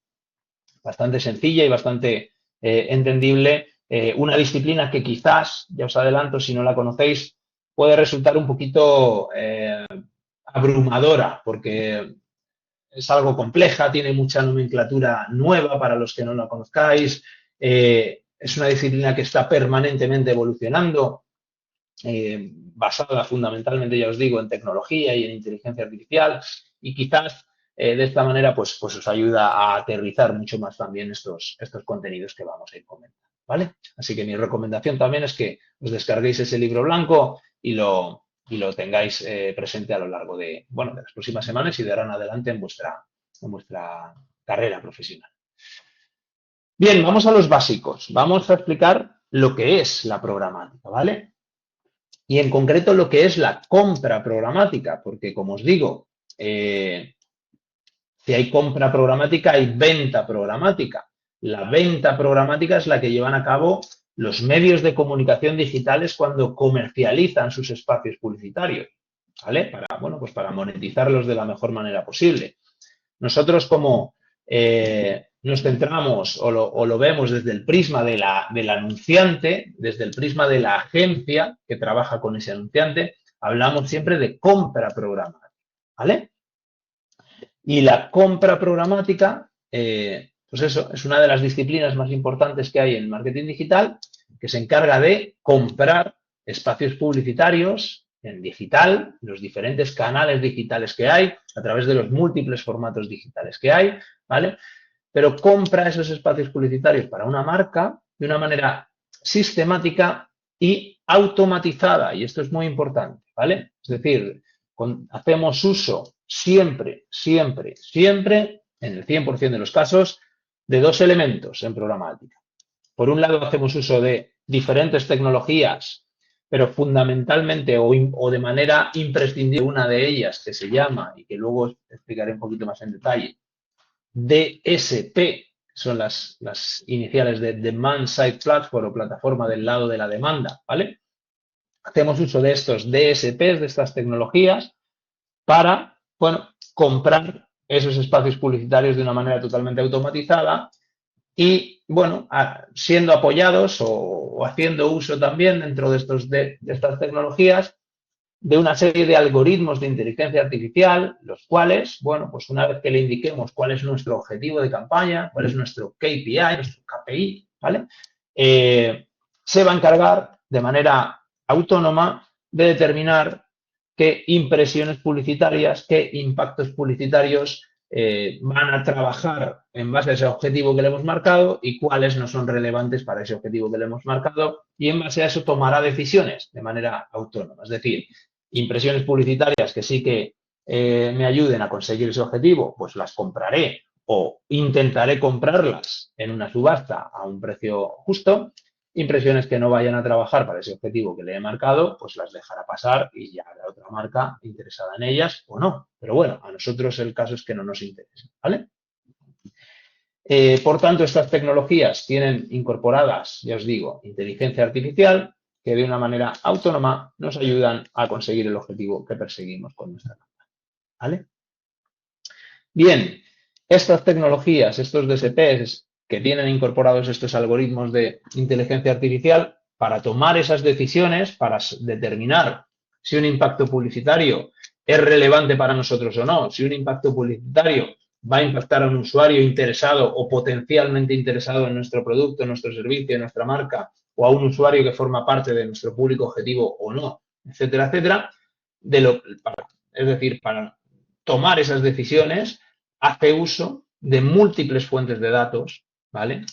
sencilla y bastante entendible, una disciplina que quizás, ya os adelanto, si no la conocéis, puede resultar un poquito abrumadora, porque es algo compleja, tiene mucha nomenclatura nueva para los que no la conozcáis, es una disciplina que está permanentemente evolucionando, basada fundamentalmente, ya os digo, en tecnología y en inteligencia artificial, y quizás de esta manera pues os ayuda a aterrizar mucho más también estos contenidos que vamos a ir comentando, ¿vale? Así que mi recomendación también es que os descarguéis ese libro blanco y lo tengáis presente a lo largo de las próximas semanas y de ahora en adelante en vuestra carrera profesional. Bien, vamos a los básicos. Vamos a explicar lo que es la programática, ¿vale? Y en concreto lo que es la compra programática, porque como os digo, si hay compra programática, hay venta programática. La venta programática es la que llevan a cabo los medios de comunicación digitales cuando comercializan sus espacios publicitarios, ¿vale? Para monetizarlos de la mejor manera posible. Nosotros como nos centramos o lo vemos desde el prisma del anunciante, desde el prisma de la agencia que trabaja con ese anunciante, hablamos siempre de compra programática, ¿vale? Y la compra programática, pues eso, es una de las disciplinas más importantes que hay en marketing digital, que se encarga de comprar espacios publicitarios en digital, los diferentes canales digitales que hay, a través de los múltiples formatos digitales que hay, ¿vale? Pero compra esos espacios publicitarios para una marca de una manera sistemática y automatizada, y esto es muy importante, ¿vale? Es decir, hacemos uso siempre, en el 100% de los casos, de dos elementos en programática. Por un lado, hacemos uso de diferentes tecnologías, pero fundamentalmente o de manera imprescindible una de ellas que se llama, y que luego explicaré un poquito más en detalle, DSP, son las iniciales de Demand Side Platform o plataforma del lado de la demanda, ¿vale? Hacemos uso de estos DSPs, de estas tecnologías, para, comprar esos espacios publicitarios de una manera totalmente automatizada y, siendo apoyados o haciendo uso también dentro de estas tecnologías de una serie de algoritmos de inteligencia artificial, los cuales, pues una vez que le indiquemos cuál es nuestro objetivo de campaña, cuál es nuestro KPI, nuestro KPI, ¿vale? Se va a encargar de manera autónoma de determinar qué impresiones publicitarias, qué impactos publicitarios van a trabajar en base a ese objetivo que le hemos marcado y cuáles no son relevantes para ese objetivo que le hemos marcado, y en base a eso tomará decisiones de manera autónoma. Es decir, impresiones publicitarias que sí que me ayuden a conseguir ese objetivo, pues las compraré o intentaré comprarlas en una subasta a un precio justo. Impresiones que no vayan a trabajar para ese objetivo que le he marcado, pues las dejará pasar y ya habrá otra marca interesada en ellas o no. Pero bueno, a nosotros el caso es que no nos interesa, ¿vale? Por tanto, estas tecnologías tienen incorporadas, ya os digo, inteligencia artificial que de una manera autónoma nos ayudan a conseguir el objetivo que perseguimos con nuestra campaña, ¿vale? Bien, estas tecnologías, estos DSPs que tienen incorporados estos algoritmos de inteligencia artificial para tomar esas decisiones, para determinar si un impacto publicitario es relevante para nosotros o no, si un impacto publicitario va a impactar a un usuario interesado o potencialmente interesado en nuestro producto, en nuestro servicio, en nuestra marca, o a un usuario que forma parte de nuestro público objetivo o no, etcétera, etcétera. Es decir, para tomar esas decisiones hace uso de múltiples fuentes de datos, ¿vale?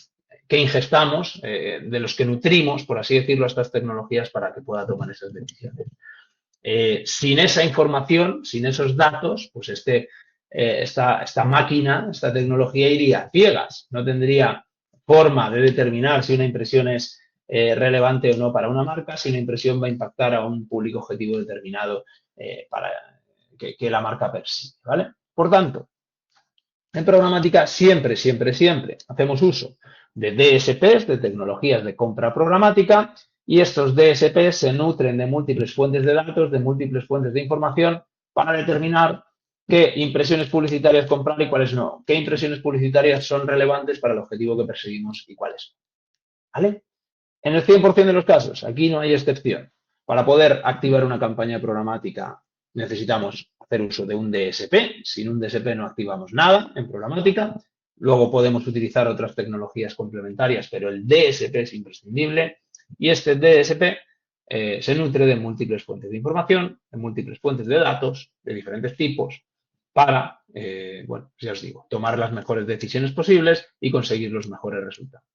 Que ingestamos, de los que nutrimos, por así decirlo, a estas tecnologías para que pueda tomar esas decisiones. Sin esa información, sin esos datos, pues esta máquina, esta tecnología iría a ciegas, no tendría forma de determinar si una impresión es relevante o no para una marca, si una impresión va a impactar a un público objetivo determinado para que la marca persigue, ¿vale? Por tanto, en programática siempre, siempre, siempre hacemos uso de DSPs, de tecnologías de compra programática, y estos DSPs se nutren de múltiples fuentes de datos, de múltiples fuentes de información para determinar qué impresiones publicitarias comprar y cuáles no, qué impresiones publicitarias son relevantes para el objetivo que perseguimos y cuáles no. ¿Vale? En el 100% de los casos, aquí no hay excepción. Para poder activar una campaña programática necesitamos hacer uso de un DSP. Sin un DSP no activamos nada en programática. Luego podemos utilizar otras tecnologías complementarias, pero el DSP es imprescindible. Y este DSP se nutre de múltiples fuentes de información, de múltiples fuentes de datos de diferentes tipos para, bueno, ya os digo, tomar las mejores decisiones posibles y conseguir los mejores resultados.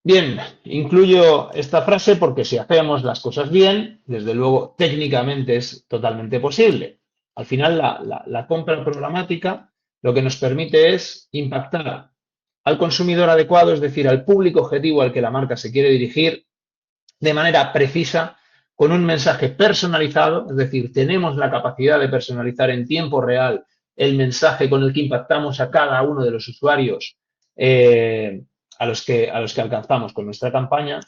Bien, incluyo esta frase porque si hacemos las cosas bien, desde luego técnicamente es totalmente posible. Al final, la compra programática lo que nos permite es impactar al consumidor adecuado, es decir, al público objetivo al que la marca se quiere dirigir de manera precisa, con un mensaje personalizado, es decir, tenemos la capacidad de personalizar en tiempo real el mensaje con el que impactamos a cada uno de los usuarios a los que alcanzamos con nuestra campaña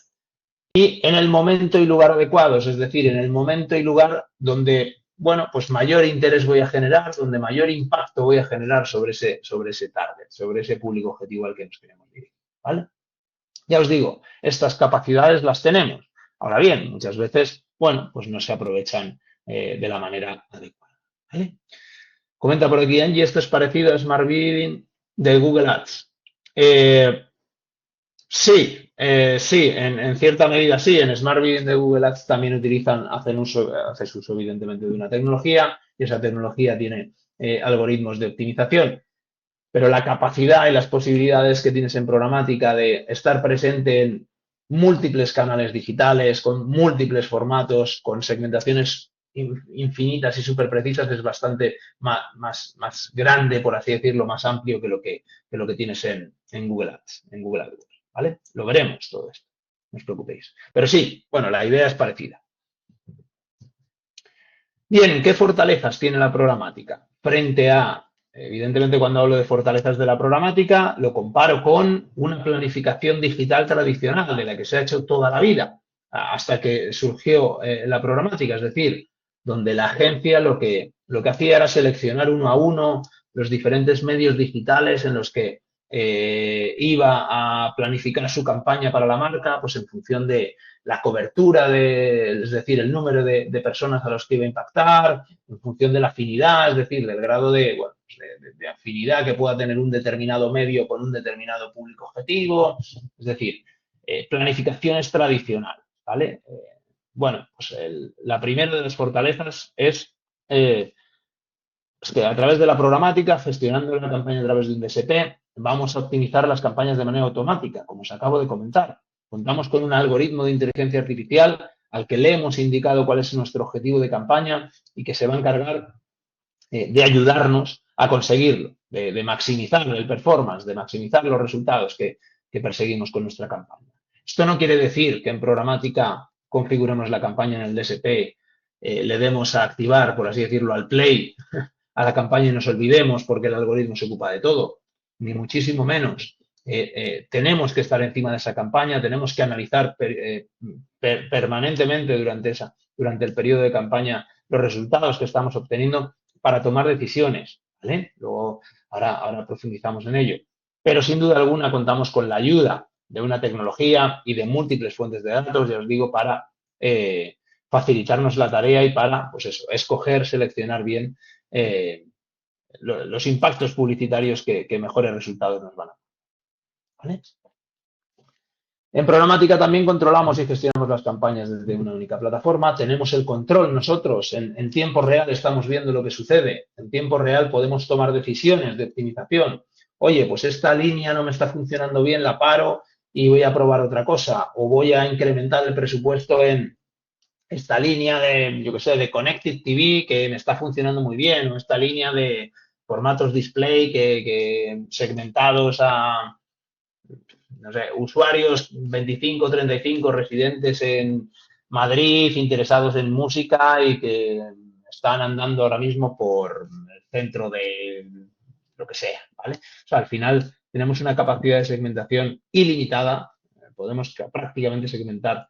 y en el momento y lugar adecuados, es decir, en el momento y lugar donde, bueno, pues mayor interés voy a generar, donde mayor impacto voy a generar sobre ese target, sobre ese público objetivo al que nos queremos dirigir, ¿vale? Ya os digo, estas capacidades las tenemos. Ahora bien, muchas veces, bueno, pues no se aprovechan de la manera adecuada, ¿vale? Comenta por aquí Angie, esto es parecido a Smart Bidding de Google Ads. Sí, sí, en cierta medida sí. En Smart Bidding de Google Ads también haces uso evidentemente de una tecnología y esa tecnología tiene algoritmos de optimización. Pero la capacidad y las posibilidades que tienes en programática de estar presente en múltiples canales digitales, con múltiples formatos, con segmentaciones infinitas y súper precisas es bastante más grande, por así decirlo, más amplio que lo que tienes en Google Ads, en Google AdWords, ¿vale? Lo veremos todo esto, no os preocupéis. Pero sí, bueno, la idea es parecida. Bien, ¿qué fortalezas tiene la programática? Frente a, evidentemente cuando hablo de fortalezas de la programática, lo comparo con una planificación digital tradicional de la que se ha hecho toda la vida, hasta que surgió la programática, es decir, donde la agencia lo que hacía era seleccionar uno a uno los diferentes medios digitales en los que iba a planificar su campaña para la marca, pues en función de la cobertura, es decir, el número de personas a los que iba a impactar, en función de la afinidad, es decir, del grado bueno, de afinidad que pueda tener un determinado medio con un determinado público objetivo, es decir, planificaciones tradicionales, ¿vale? Bueno, pues la primera de las fortalezas es que a través de la programática, gestionando la campaña a través de un DSP, vamos a optimizar las campañas de manera automática, como os acabo de comentar. Contamos con un algoritmo de inteligencia artificial al que le hemos indicado cuál es nuestro objetivo de campaña y que se va a encargar de ayudarnos a conseguirlo, de maximizar el performance, de maximizar los resultados que perseguimos con nuestra campaña. Esto no quiere decir que en programática configuremos la campaña en el DSP, le demos a activar, por así decirlo, al play a la campaña y nos olvidemos porque el algoritmo se ocupa de todo, ni muchísimo menos. Tenemos que estar encima de esa campaña, tenemos que analizar permanentemente durante el periodo de campaña los resultados que estamos obteniendo para tomar decisiones, ¿vale? Luego, ahora profundizamos en ello. Pero sin duda alguna contamos con la ayuda de una tecnología y de múltiples fuentes de datos, ya os digo, para facilitarnos la tarea y para, pues eso, escoger, seleccionar bien los impactos publicitarios que mejores resultados nos van a dar, ¿vale? En programática también controlamos y gestionamos las campañas desde una única plataforma. Tenemos el control nosotros. En tiempo real estamos viendo lo que sucede. En tiempo real podemos tomar decisiones de optimización. Oye, pues esta línea no me está funcionando bien, la paro y voy a probar otra cosa. O voy a incrementar el presupuesto en esta línea de, yo qué sé, de Connected TV que me está funcionando muy bien. O esta línea de formatos display que segmentados a no sé, usuarios 25, 35 residentes en Madrid, interesados en música y que están andando ahora mismo por el centro de lo que sea, ¿vale? O sea, al final tenemos una capacidad de segmentación ilimitada, podemos prácticamente segmentar,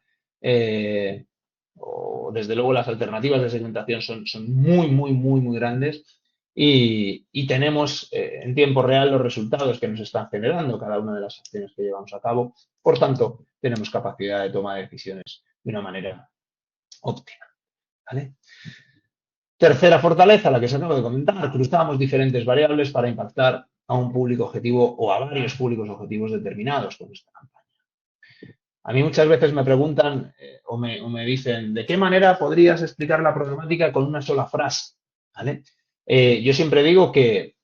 o desde luego las alternativas de segmentación son muy grandes y tenemos en tiempo real los resultados que nos están generando cada una de las acciones que llevamos a cabo. Por tanto, tenemos capacidad de toma de decisiones de una manera óptima, ¿vale? Tercera fortaleza, la que se acaba de comentar, cruzamos diferentes variables para impactar a un público objetivo o a varios públicos objetivos determinados con esta campaña. A mí muchas veces me preguntan o me dicen, ¿de qué manera podrías explicar la problemática con una sola frase? ¿Vale? Yo siempre digo que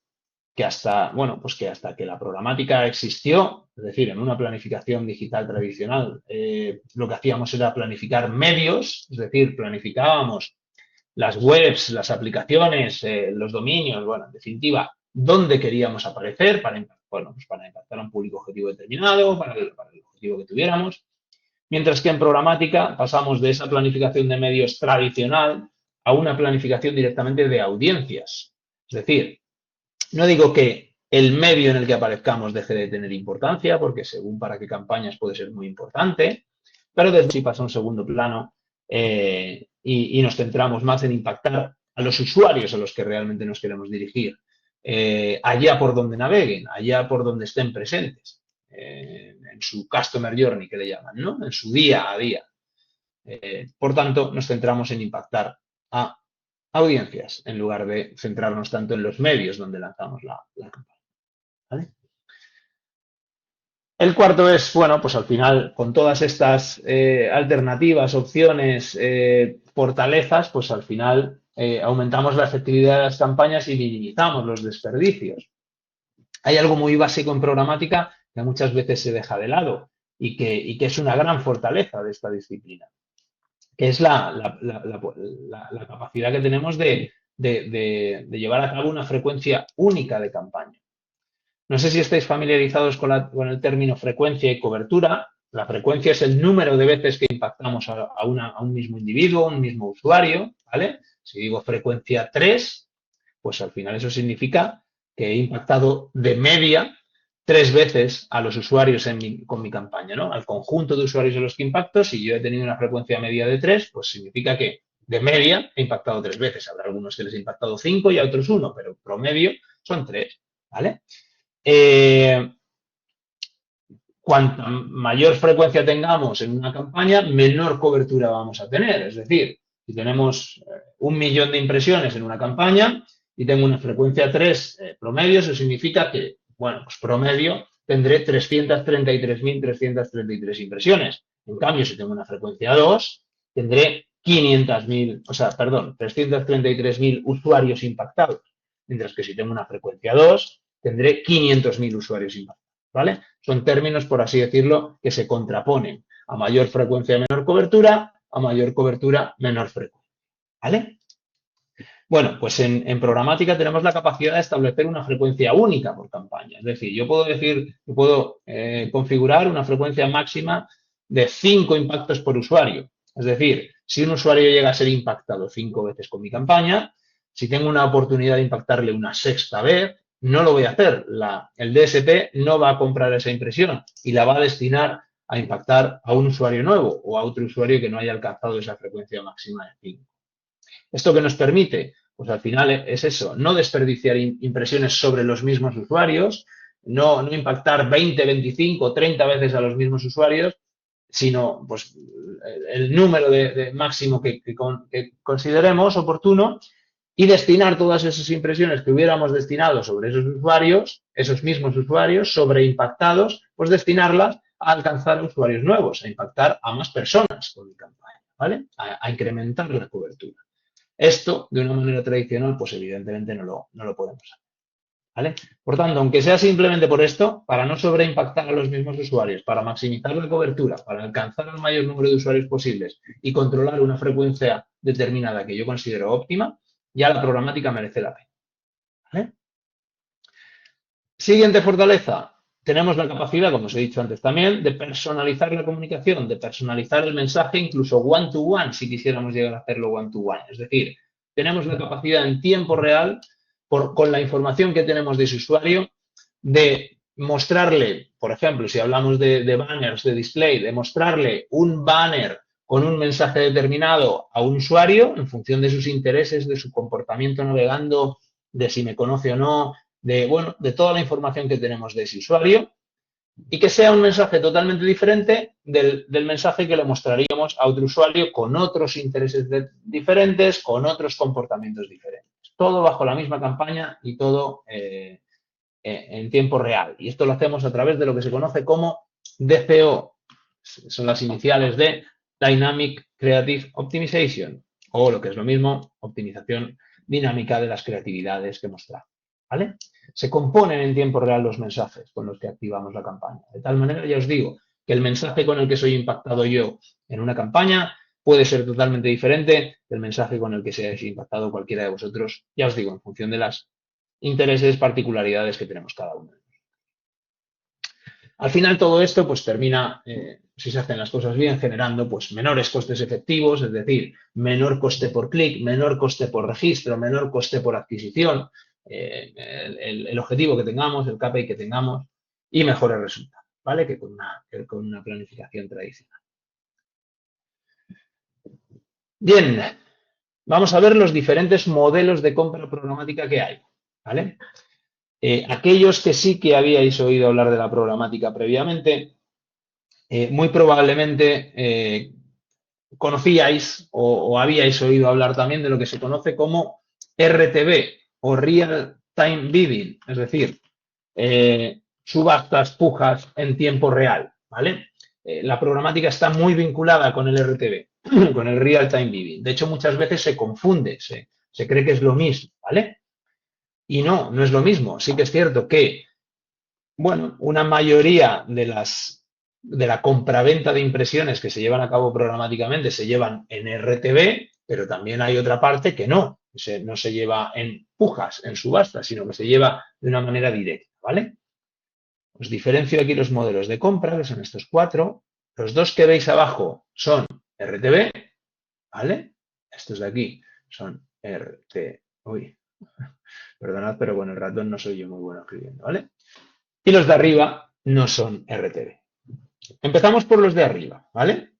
hasta, bueno, pues que hasta que la programática existió, es decir, en una planificación digital tradicional, lo que hacíamos era planificar medios, es decir, planificábamos las webs, las aplicaciones, los dominios, bueno, en definitiva, dónde queríamos aparecer bueno, pues para impactar a un público objetivo determinado, para el objetivo que tuviéramos. Mientras que en programática pasamos de esa planificación de medios tradicional a una planificación directamente de audiencias. Es decir, no digo que el medio en el que aparezcamos deje de tener importancia, porque según para qué campañas puede ser muy importante, pero desde sí pasa a un segundo plano y nos centramos más en impactar a los usuarios a los que realmente nos queremos dirigir, allá por donde naveguen, allá por donde estén presentes, en su customer journey que le llaman, ¿no? En su día a día. Por tanto, nos centramos en impactar a audiencias en lugar de centrarnos tanto en los medios donde lanzamos la campaña, ¿vale? El cuarto es, bueno, pues al final, con todas estas alternativas, opciones, fortalezas, pues al final aumentamos la efectividad de las campañas y minimizamos los desperdicios. Hay algo muy básico en programática que muchas veces se deja de lado y que es una gran fortaleza de esta disciplina, que es la capacidad que tenemos de llevar a cabo una frecuencia única de campaña. No sé si estáis familiarizados con el término frecuencia y cobertura. La frecuencia es el número de veces que impactamos a un mismo individuo, a un mismo usuario, ¿vale? Si digo frecuencia 3, pues al final eso significa que he impactado de media 3 veces a los usuarios con mi campaña, ¿no? Al conjunto de usuarios a los que impacto, si yo he tenido una frecuencia media de 3, pues significa que de media he impactado 3 veces. Habrá algunos que les he impactado 5 y a otros 1, pero promedio son 3, ¿vale? Cuanta mayor frecuencia tengamos en una campaña, menor cobertura vamos a tener. Es decir, si tenemos 1 millón de impresiones en una campaña y tengo una frecuencia 3 promedio, eso significa que, bueno, pues promedio tendré 333.333 impresiones. En cambio, si tengo una frecuencia 2, tendré 333.000 usuarios impactados. Mientras que si tengo una frecuencia 2, tendré 500.000 usuarios impactados, ¿vale? Son términos, por así decirlo, que se contraponen. A mayor frecuencia, menor cobertura, a mayor cobertura, menor frecuencia, ¿vale? Bueno, pues en programática tenemos la capacidad de establecer una frecuencia única por campaña. Es decir, yo puedo configurar una frecuencia máxima de 5 impactos por usuario. Es decir, si un usuario llega a ser impactado 5 veces con mi campaña, si tengo una oportunidad de impactarle una sexta vez, no lo voy a hacer. El DSP no va a comprar esa impresión y la va a destinar a impactar a un usuario nuevo o a otro usuario que no haya alcanzado esa frecuencia máxima de 5. ¿Esto qué nos permite? Pues al final es eso, no desperdiciar impresiones sobre los mismos usuarios, no impactar 20, 25, 30 veces a los mismos usuarios, sino pues el número de máximo que consideremos oportuno y destinar todas esas impresiones que hubiéramos destinado sobre esos usuarios, esos mismos usuarios, sobreimpactados, pues destinarlas a alcanzar a usuarios nuevos, a impactar a más personas con mi campaña, ¿vale? A incrementar la cobertura. Esto, de una manera tradicional, pues evidentemente no lo podemos hacer, ¿vale? Por tanto, aunque sea simplemente por esto, para no sobreimpactar a los mismos usuarios, para maximizar la cobertura, para alcanzar al mayor número de usuarios posibles y controlar una frecuencia determinada que yo considero óptima, ya la programática merece la pena, ¿vale? Siguiente fortaleza. Tenemos la capacidad, como os he dicho antes también, de personalizar la comunicación, de personalizar el mensaje, incluso one-to-one, si quisiéramos llegar a hacerlo one-to-one. Es decir, tenemos la capacidad en tiempo real, con la información que tenemos de ese usuario, de mostrarle, por ejemplo, si hablamos de banners, de display, de mostrarle un banner con un mensaje determinado a un usuario en función de sus intereses, de su comportamiento navegando, de si me conoce o no, de toda la información que tenemos de ese usuario, y que sea un mensaje totalmente diferente del mensaje que le mostraríamos a otro usuario con otros intereses diferentes, con otros comportamientos diferentes. Todo bajo la misma campaña y todo en tiempo real. Y esto lo hacemos a través de lo que se conoce como DCO. Son las iniciales de Dynamic Creative Optimization, o lo que es lo mismo, optimización dinámica de las creatividades que mostramos, ¿vale? Se componen en tiempo real los mensajes con los que activamos la campaña. De tal manera, ya os digo, que el mensaje con el que soy impactado yo en una campaña puede ser totalmente diferente del mensaje con el que se haya impactado cualquiera de vosotros, ya os digo, en función de las intereses, particularidades que tenemos cada uno. Al final todo esto pues termina, si se hacen las cosas bien, generando pues menores costes efectivos, es decir, menor coste por clic, menor coste por registro, menor coste por adquisición, el objetivo que tengamos, el KPI que tengamos y mejores resultados, ¿vale? Que con una planificación tradicional. Bien, vamos a ver los diferentes modelos de compra programática que hay, ¿vale? Aquellos que sí que habíais oído hablar de la programática previamente, muy probablemente conocíais o habíais oído hablar también de lo que se conoce como RTB o Real Time Bidding, es decir, subastas, pujas en tiempo real, ¿vale? La programática está muy vinculada con el RTB, con el Real Time Bidding. De hecho, muchas veces se confunde, se cree que es lo mismo, ¿vale? Y no es lo mismo. Sí que es cierto que, bueno, una mayoría de la compraventa de impresiones que se llevan a cabo programáticamente se llevan en RTB, pero también hay otra parte que no se lleva en pujas, en subastas, sino que se lleva de una manera directa, ¿vale? Os diferencio aquí los modelos de compra, que son estos 4. Los 2 que veis abajo son RTB, ¿vale? Estos de aquí son Uy, perdonad, pero con el ratón no soy yo muy bueno escribiendo, ¿vale? Y los de arriba no son RTB. Empezamos por los de arriba, ¿vale?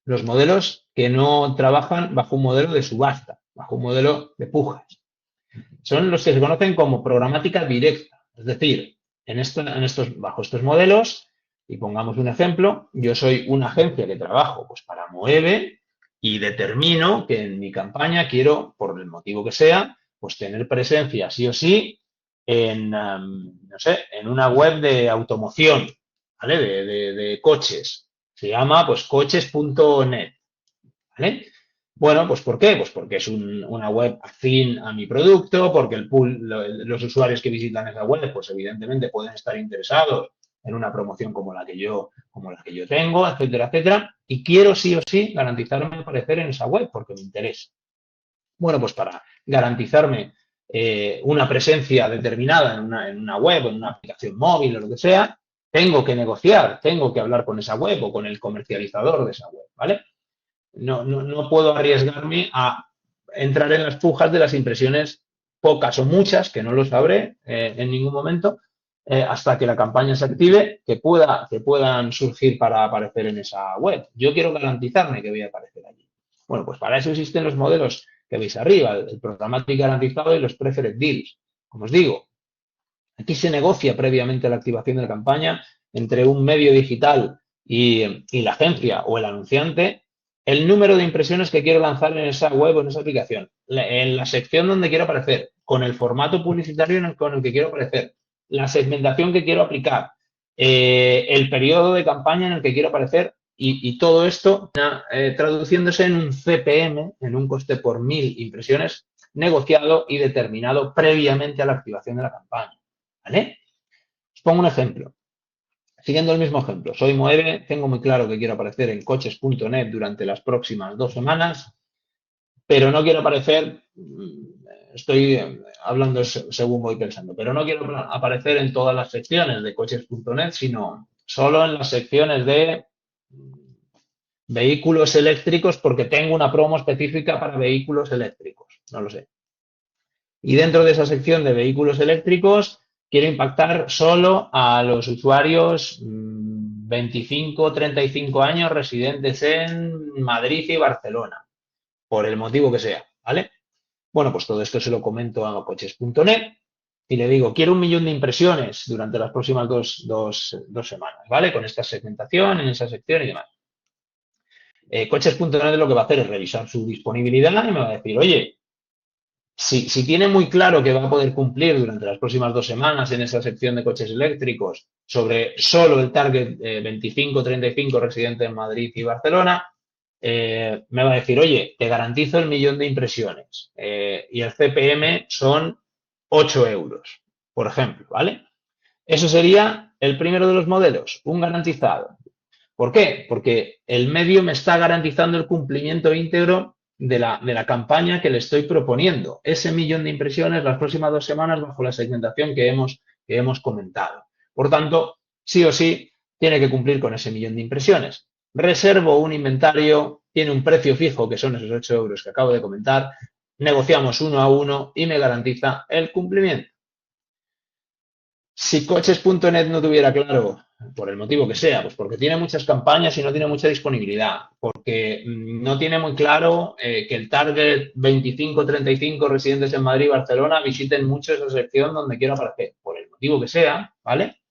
Los modelos que no trabajan bajo un modelo de subasta, bajo un modelo de pujas. Son los que se conocen como programática directa. Es decir, bajo estos modelos, y pongamos un ejemplo, yo soy una agencia que trabajo pues, para Moeve y determino que en mi campaña quiero, por el motivo que sea, pues tener presencia sí o sí en, no sé, en una web de automoción, ¿vale? De coches. Se llama pues coches.net, ¿vale? Bueno, pues ¿por qué? Pues porque es una web afín a mi producto, porque los usuarios que visitan esa web, pues evidentemente pueden estar interesados en una promoción como la que yo tengo, etcétera, etcétera, y quiero sí o sí garantizarme aparecer en esa web porque me interesa. Bueno, pues para garantizarme una presencia determinada en una web o en una aplicación móvil o lo que sea, tengo que negociar, tengo que hablar con esa web o con el comercializador de esa web, ¿vale? No puedo arriesgarme a entrar en las pujas de las impresiones pocas o muchas, que no lo sabré en ningún momento, hasta que la campaña se active, que puedan surgir para aparecer en esa web. Yo quiero garantizarme que voy a aparecer allí. Bueno, pues para eso existen los modelos que veis arriba, el programático garantizado y los preferred deals. Como os digo, aquí se negocia previamente la activación de la campaña entre un medio digital y la agencia o el anunciante el número de impresiones que quiero lanzar en esa web o en esa aplicación, en la sección donde quiero aparecer, con el formato publicitario con el que quiero aparecer, la segmentación que quiero aplicar, el periodo de campaña en el que quiero aparecer y todo esto traduciéndose en un CPM, en un coste por 1000 impresiones, negociado y determinado previamente a la activación de la campaña. ¿Vale? Os pongo un ejemplo. Siguiendo el mismo ejemplo, soy Moeve, tengo muy claro que quiero aparecer en coches.net durante las próximas 2 semanas, pero no quiero aparecer, estoy hablando según voy pensando, pero no quiero aparecer en todas las secciones de coches.net, sino solo en las secciones de vehículos eléctricos porque tengo una promo específica para vehículos eléctricos, no lo sé. Y dentro de esa sección de vehículos eléctricos quiero impactar solo a los usuarios 25-35 años residentes en Madrid y Barcelona, por el motivo que sea, ¿vale? Bueno, pues todo esto se lo comento a coches.net y le digo, quiero 1.000.000 de impresiones durante las próximas dos semanas, ¿vale? Con esta segmentación, en esa sección y demás. Coches.net lo que va a hacer es revisar su disponibilidad y me va a decir, oye, si tiene muy claro que va a poder cumplir durante las próximas 2 semanas en esa sección de coches eléctricos sobre solo el target 25-35 residente en Madrid y Barcelona, me va a decir, oye, te garantizo el 1.000.000 de impresiones y el CPM son 8 euros, por ejemplo, ¿vale? Eso sería el primero de los modelos, un garantizado. ¿Por qué? Porque el medio me está garantizando el cumplimiento íntegro de la campaña que le estoy proponiendo. Ese 1.000.000 de impresiones las próximas 2 semanas bajo la segmentación que hemos comentado. Por tanto, sí o sí, tiene que cumplir con ese 1.000.000 de impresiones. Reservo un inventario, tiene un precio fijo, que son esos 8 euros que acabo de comentar, negociamos 1 a 1 y me garantiza el cumplimiento. Si coches.net no tuviera claro, por el motivo que sea, pues porque tiene muchas campañas y no tiene mucha disponibilidad, porque no tiene muy claro que el target 25-35 residentes en Madrid y Barcelona visiten mucho esa sección donde quiero aparecer, por el motivo que sea, ¿vale?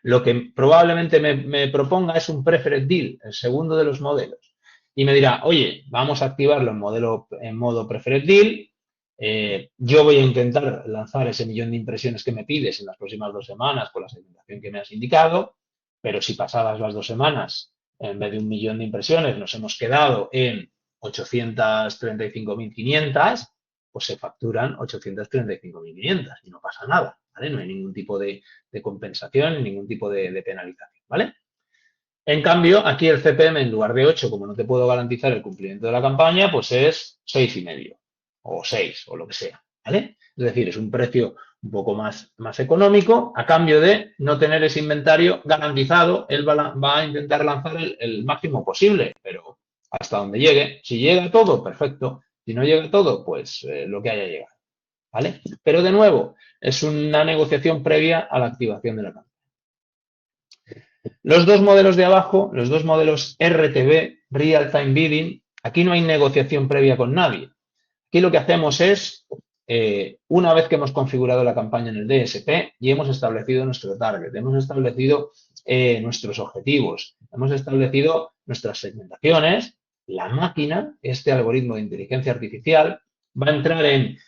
Lo que probablemente me proponga es un preferred deal, el segundo de los modelos. Y me dirá, oye, vamos a activarlo en modo preferred deal. Yo voy a intentar lanzar ese 1.000.000 de impresiones que me pides en las próximas 2 semanas con la segmentación que me has indicado, pero si pasadas las 2 semanas, en vez de 1.000.000 de impresiones, nos hemos quedado en 835.500, pues se facturan 835.500 y no pasa nada, ¿vale? No hay ningún tipo de compensación, ningún tipo de penalización, ¿vale? En cambio, aquí el CPM en lugar de 8, como no te puedo garantizar el cumplimiento de la campaña, pues es 6,5 o 6 o lo que sea, ¿vale? Es decir, es un precio un poco más económico a cambio de no tener ese inventario garantizado. Él va a intentar lanzar el máximo posible, pero hasta donde llegue. Si llega todo, perfecto. Si no llega todo, pues lo que haya llegado, ¿vale? Pero de nuevo, es una negociación previa a la activación de la campaña. Los dos modelos de abajo, los dos modelos RTB, Real Time Bidding, aquí no hay negociación previa con nadie. Aquí lo que hacemos es, una vez que hemos configurado la campaña en el DSP y hemos establecido nuestro target, hemos establecido nuestros objetivos, hemos establecido nuestras segmentaciones, la máquina, este algoritmo de inteligencia artificial, va a entrar en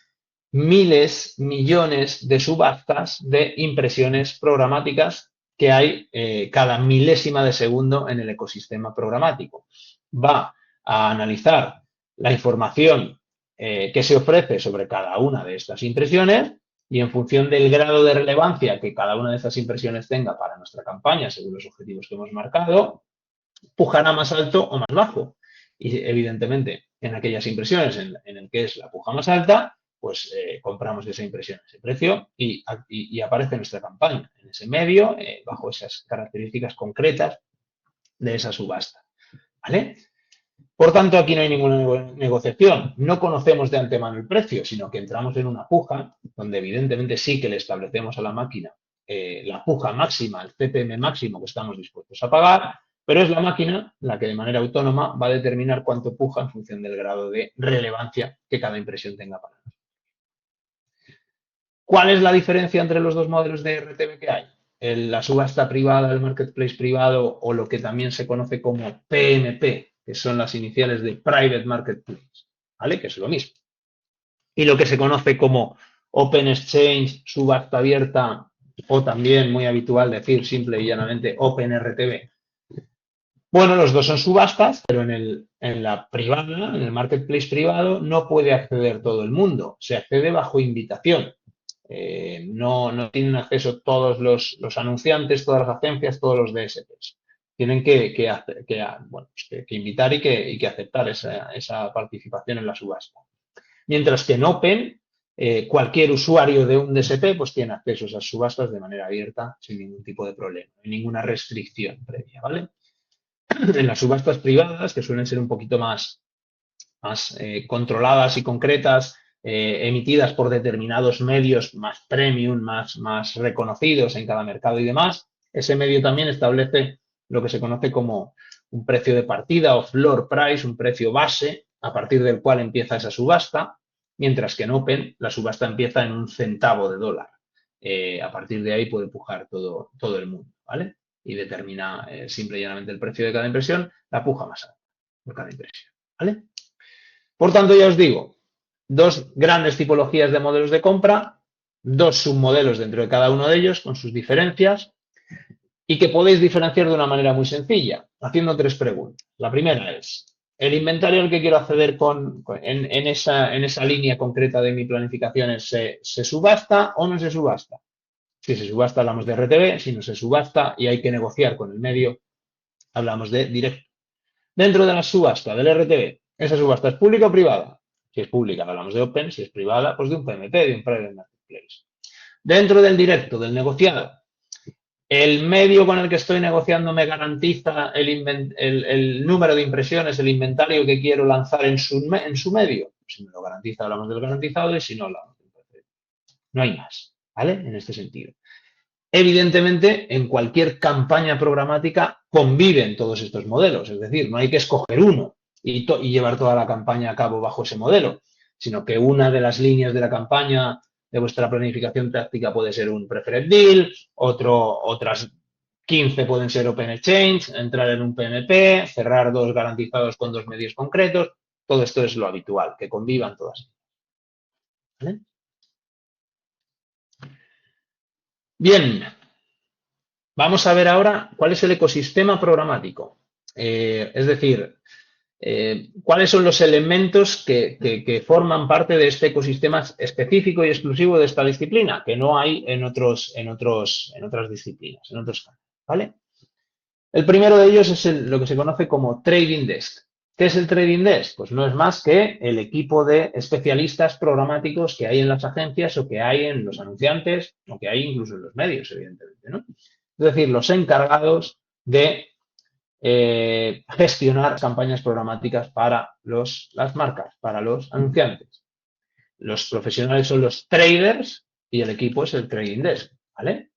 miles, millones de subastas de impresiones programáticas que hay cada milésima de segundo en el ecosistema programático. Va a analizar la información que se ofrece sobre cada una de estas impresiones y en función del grado de relevancia que cada una de estas impresiones tenga para nuestra campaña, según los objetivos que hemos marcado, pujará más alto o más bajo. Y evidentemente, en aquellas impresiones en el que es la puja más alta, pues compramos esa impresión a ese precio y aparece nuestra campaña en ese medio, bajo esas características concretas de esa subasta. ¿Vale? Por tanto, aquí no hay ninguna negociación. No conocemos de antemano el precio, sino que entramos en una puja donde evidentemente sí que le establecemos a la máquina la puja máxima, el CPM máximo que estamos dispuestos a pagar, pero es la máquina la que de manera autónoma va a determinar cuánto puja en función del grado de relevancia que cada impresión tenga para nosotros. ¿Cuál es la diferencia entre los dos modelos de RTB que hay? La subasta privada, el marketplace privado o lo que también se conoce como PMP, que son las iniciales de Private Marketplace, ¿vale? Que es lo mismo. Y lo que se conoce como Open Exchange, subasta abierta, o también muy habitual decir simple y llanamente OpenRTB. Bueno, los dos son subastas, pero en la privada, en el marketplace privado, no puede acceder todo el mundo. Se accede bajo invitación. No tienen acceso todos los anunciantes, todas las agencias, todos los DSPs. Tienen que invitar y que aceptar esa participación en la subasta. Mientras que en Open, cualquier usuario de un DSP pues tiene acceso a esas subastas de manera abierta sin ningún tipo de problema, ninguna restricción previa, ¿vale? En las subastas privadas, que suelen ser un poquito más controladas y concretas, emitidas por determinados medios más premium, más reconocidos en cada mercado y demás, ese medio también establece lo que se conoce como un precio de partida o floor price, un precio base, a partir del cual empieza esa subasta, mientras que en Open la subasta empieza en $0.01. A partir de ahí puede pujar todo el mundo, ¿vale? Y determina simple y llanamente el precio de cada impresión, la puja más alta por cada impresión, ¿vale? Por tanto, ya os digo, dos grandes tipologías de modelos de compra, dos submodelos dentro de cada uno de ellos con sus diferencias y que podéis diferenciar de una manera muy sencilla, haciendo tres preguntas. La primera es, ¿el inventario al que quiero acceder en esa línea concreta de mi planificación se subasta o no se subasta? Si se subasta hablamos de RTV, si no se subasta y hay que negociar con el medio, hablamos de directo. Dentro de la subasta del RTV, ¿esa subasta es pública o privada? Si es pública, hablamos de Open, si es privada, pues de un PMP, de un Private Marketplace. Dentro del directo, del negociado, ¿el medio con el que estoy negociando me garantiza el número de impresiones, el inventario que quiero lanzar en su medio? Si me lo garantiza, hablamos del garantizado, y si no, hablamos del precio. No hay más, ¿vale? En este sentido. Evidentemente, en cualquier campaña programática conviven todos estos modelos, es decir, no hay que escoger uno y llevar toda la campaña a cabo bajo ese modelo, sino que una de las líneas de la campaña de vuestra planificación táctica puede ser un preferred deal, otras 15 pueden ser open exchange, entrar en un PMP, cerrar dos garantizados con dos medios concretos. Todo esto es lo habitual, que convivan todas. ¿Vale? Bien, vamos a ver ahora cuál es el ecosistema programático. Es decir, cuáles son los elementos que forman parte de este ecosistema específico y exclusivo de esta disciplina, que no hay en otras disciplinas, en otros campos, ¿vale? El primero de ellos es lo que se conoce como Trading Desk. ¿Qué es el Trading Desk? Pues no es más que el equipo de especialistas programáticos que hay en las agencias o que hay en los anunciantes o que hay incluso en los medios, evidentemente, ¿no? Es decir, los encargados de gestionar campañas programáticas para las marcas, para los anunciantes. Los profesionales son los traders y el equipo es el Trading Desk, ¿vale?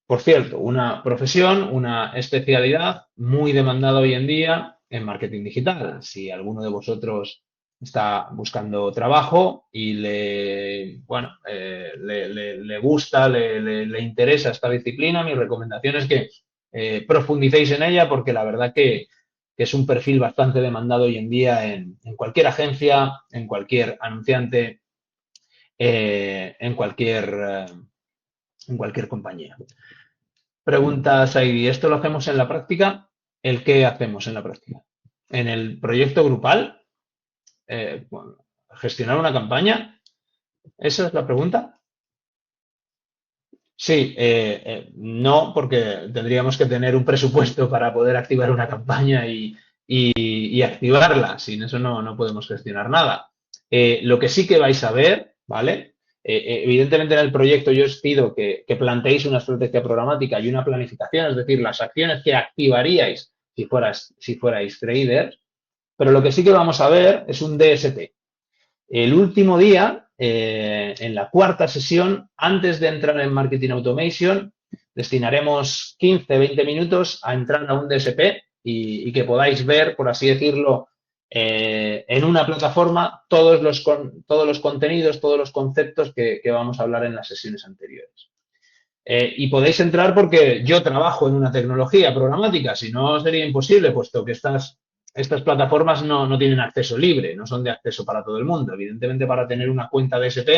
Por cierto, una profesión, una especialidad muy demandada hoy en día en marketing digital. Si alguno de vosotros está buscando trabajo y le gusta, le interesa esta disciplina, mi recomendación es que profundicéis en ella porque la verdad que es un perfil bastante demandado hoy en día en cualquier agencia, en cualquier anunciante, en cualquier compañía. Pregunta Saidi, ¿esto lo hacemos en la práctica? ¿El qué hacemos en la práctica? En el proyecto grupal, gestionar una campaña, ¿esa es la pregunta? Sí, no, porque tendríamos que tener un presupuesto para poder activar una campaña y activarla. Sin eso no podemos gestionar nada. Lo que sí que vais a ver, ¿vale? Evidentemente en el proyecto yo os pido que planteéis una estrategia programática y una planificación, es decir, las acciones que activaríais si fuerais traders, pero lo que sí que vamos a ver es un DST. El último día, en la cuarta sesión, antes de entrar en Marketing Automation, destinaremos 15-20 minutos a entrar a un DSP y que podáis ver, por así decirlo, en una plataforma todos los contenidos, todos los conceptos que vamos a hablar en las sesiones anteriores. Y podéis entrar porque yo trabajo en una tecnología programática, si no sería imposible, puesto que estas plataformas no tienen acceso libre, no son de acceso para todo el mundo. Evidentemente, para tener una cuenta DSP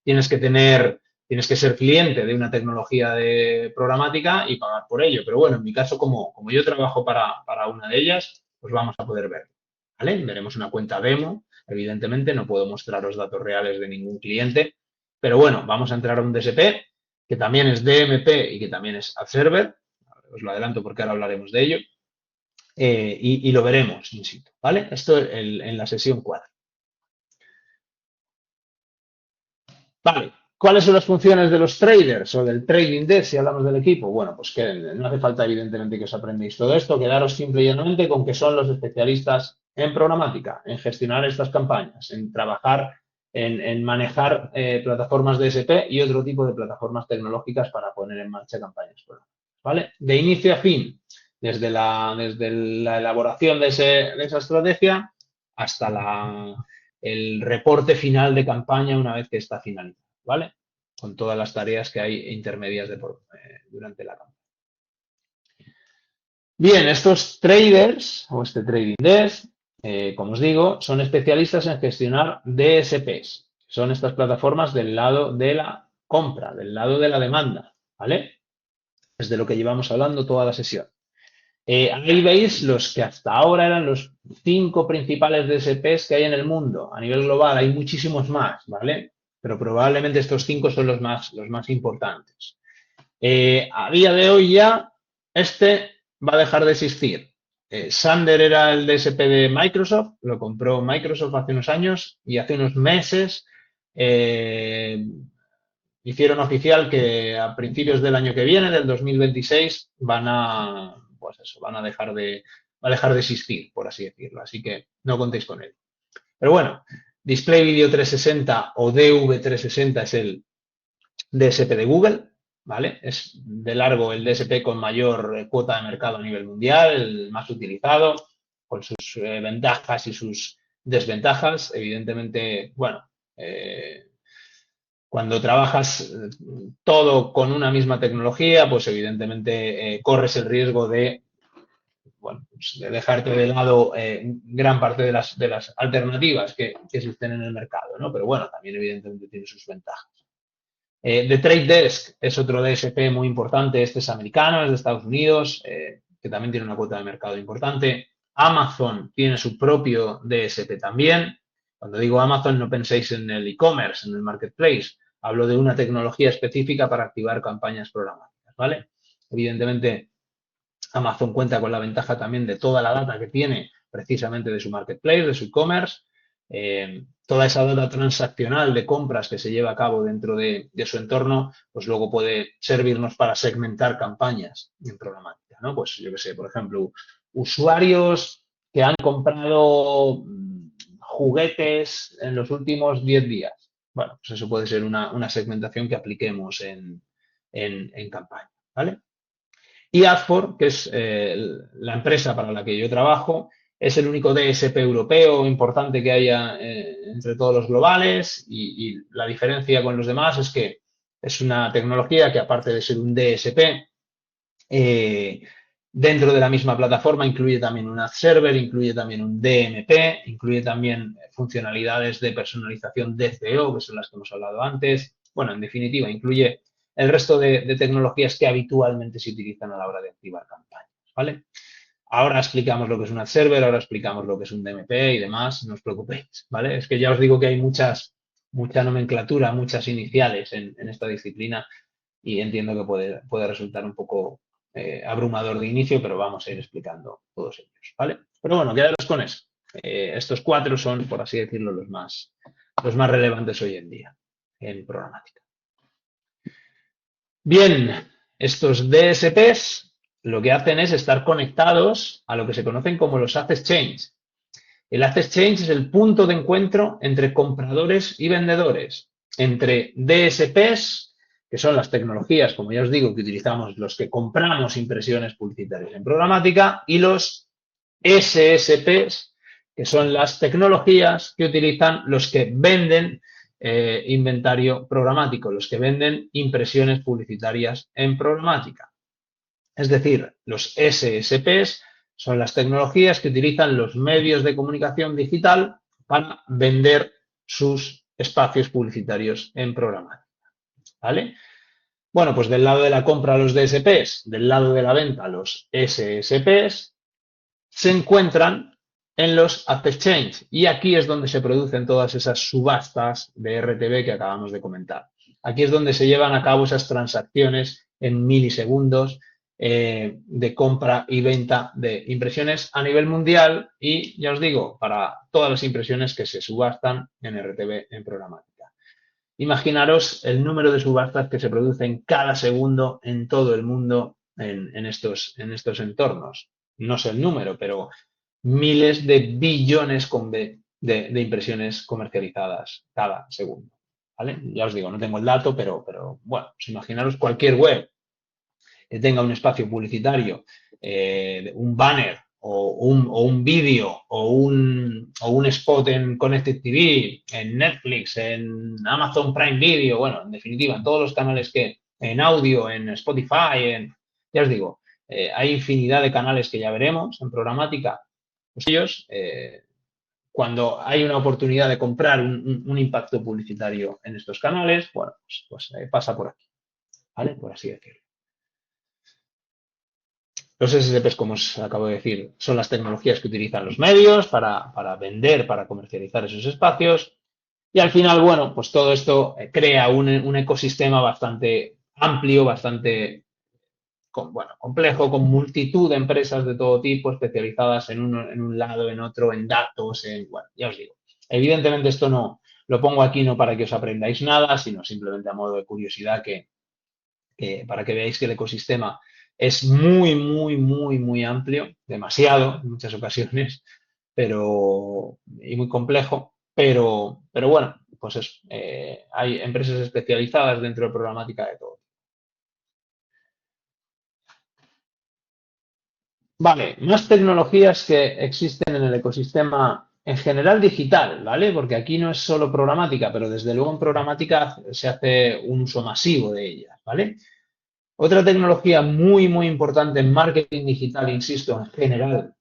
tienes que tener tienes que ser cliente de una tecnología de programática y pagar por ello. Pero bueno, en mi caso, como yo trabajo para una de ellas, pues vamos a poder verlo, ¿vale? Veremos una cuenta demo. Evidentemente, no puedo mostrar los datos reales de ningún cliente, pero bueno, vamos a entrar a un DSP, que también es DMP y que también es Ad Server. Os lo adelanto porque ahora hablaremos de ello. Y lo veremos in situ, ¿vale? Esto en la sesión 4. Vale, ¿cuáles son las funciones de los traders o del trading desk si hablamos del equipo? Bueno, pues que no hace falta evidentemente que os aprendéis todo esto, quedaros simple y llanamente con que son los especialistas en programática, en gestionar estas campañas, en trabajar, en manejar plataformas DSP y otro tipo de plataformas tecnológicas para poner en marcha campañas programáticas, ¿vale? De inicio a fin, desde la elaboración de esa estrategia hasta el reporte final de campaña una vez que está finalizado, ¿vale? Con todas las tareas que hay intermedias durante la campaña. Bien, estos traders o este trading desk, como os digo, son especialistas en gestionar DSPs. Son estas plataformas del lado de la compra, del lado de la demanda, ¿vale? Es de lo que llevamos hablando toda la sesión. Ahí veis los que hasta ahora eran los 5 principales DSPs que hay en el mundo. A nivel global hay muchísimos más, ¿vale? Pero probablemente estos 5 son los más importantes. A día de hoy ya este va a dejar de existir. Sander era el DSP de Microsoft, lo compró Microsoft hace unos años y hace unos meses hicieron oficial que a principios del año que viene, del 2026, va a dejar de existir, por así decirlo. Así que no contéis con él. Pero bueno, Display Video 360 o DV360 es el DSP de Google, ¿vale? Es de largo el DSP con mayor cuota de mercado a nivel mundial, el más utilizado, con sus ventajas y sus desventajas. Evidentemente, bueno, cuando trabajas todo con una misma tecnología, pues evidentemente corres el riesgo de, bueno, pues de dejarte de lado gran parte de las alternativas que existen en el mercado, ¿no? Pero bueno, también evidentemente tiene sus ventajas. The Trade Desk es otro DSP muy importante, este es americano, es de Estados Unidos, que también tiene una cuota de mercado importante. Amazon tiene su propio DSP también. Cuando digo Amazon no penséis en el e-commerce, en el marketplace. Hablo de una tecnología específica para activar campañas programáticas, ¿vale? Evidentemente, Amazon cuenta con la ventaja también de toda la data que tiene precisamente de su marketplace, de su e-commerce. Toda esa data transaccional de compras que se lleva a cabo dentro de su entorno, pues luego puede servirnos para segmentar campañas en programática, ¿no? Pues yo que sé, por ejemplo, usuarios que han comprado juguetes en los últimos 10 días. Bueno, pues eso puede ser una segmentación que apliquemos en campaña, ¿vale? Y Adfor, que es la empresa para la que yo trabajo, es el único DSP europeo importante que haya entre todos los globales y la diferencia con los demás es que es una tecnología que aparte de ser un DSP, dentro de la misma plataforma incluye también un ad server, incluye también un DMP, incluye también funcionalidades de personalización DCO, que son las que hemos hablado antes. Bueno, en definitiva, incluye el resto de tecnologías que habitualmente se utilizan a la hora de activar campañas, ¿vale? Ahora explicamos lo que es un ad server, ahora explicamos lo que es un DMP y demás, no os preocupéis, ¿vale? Es que ya os digo que hay mucha nomenclatura, muchas iniciales en esta disciplina y entiendo que puede resultar un poco abrumador de inicio, pero vamos a ir explicando todos ellos, ¿vale? Pero bueno, quedaros con eso. Estos 4 son, por así decirlo, los más relevantes hoy en día en programática. Bien, estos DSPs lo que hacen es estar conectados a lo que se conocen como los Ad Exchange. El Ad Exchange es el punto de encuentro entre compradores y vendedores, entre DSPs, que son las tecnologías, como ya os digo, que utilizamos los que compramos impresiones publicitarias en programática, y los SSPs, que son las tecnologías que utilizan los que venden inventario programático, los que venden impresiones publicitarias en programática. Es decir, los SSPs son las tecnologías que utilizan los medios de comunicación digital para vender sus espacios publicitarios en programática, ¿vale? Bueno, pues del lado de la compra los DSPs, del lado de la venta los SSPs, se encuentran en los exchange y aquí es donde se producen todas esas subastas de RTB que acabamos de comentar. Aquí es donde se llevan a cabo esas transacciones en milisegundos de compra y venta de impresiones a nivel mundial y ya os digo, para todas las impresiones que se subastan en RTB en programática. Imaginaros el número de subastas que se producen cada segundo en todo el mundo en estos entornos. No sé el número, pero miles de billones con B de impresiones comercializadas cada segundo. ¿Vale? Ya os digo, no tengo el dato, pero bueno, pues imaginaros cualquier web que tenga un espacio publicitario, un banner o un vídeo o un spot en Connected TV, en Netflix, en Amazon Prime Video, bueno, en definitiva, en todos los canales que, en audio, en Spotify, ya os digo, hay infinidad de canales que ya veremos en programática. Pues ellos, cuando hay una oportunidad de comprar un impacto publicitario en estos canales, bueno, pues pasa por aquí, ¿vale? Por así decirlo. Los SSPs, como os acabo de decir, son las tecnologías que utilizan los medios para vender, para comercializar esos espacios. Y al final, bueno, pues todo esto crea un ecosistema bastante amplio, bastante complejo, con multitud de empresas de todo tipo especializadas en un lado, en otro, en datos, bueno, ya os digo. Evidentemente esto no lo pongo aquí no para que os aprendáis nada, sino simplemente a modo de curiosidad para que veáis que el ecosistema es muy, muy, muy, muy amplio, demasiado en muchas ocasiones, y muy complejo, pero bueno, pues hay empresas especializadas dentro de programática de todo. Vale, más tecnologías que existen en el ecosistema en general digital, ¿vale? Porque aquí no es solo programática, pero desde luego en programática se hace un uso masivo de ellas, ¿vale? Otra tecnología muy, muy importante en marketing digital, insisto, en general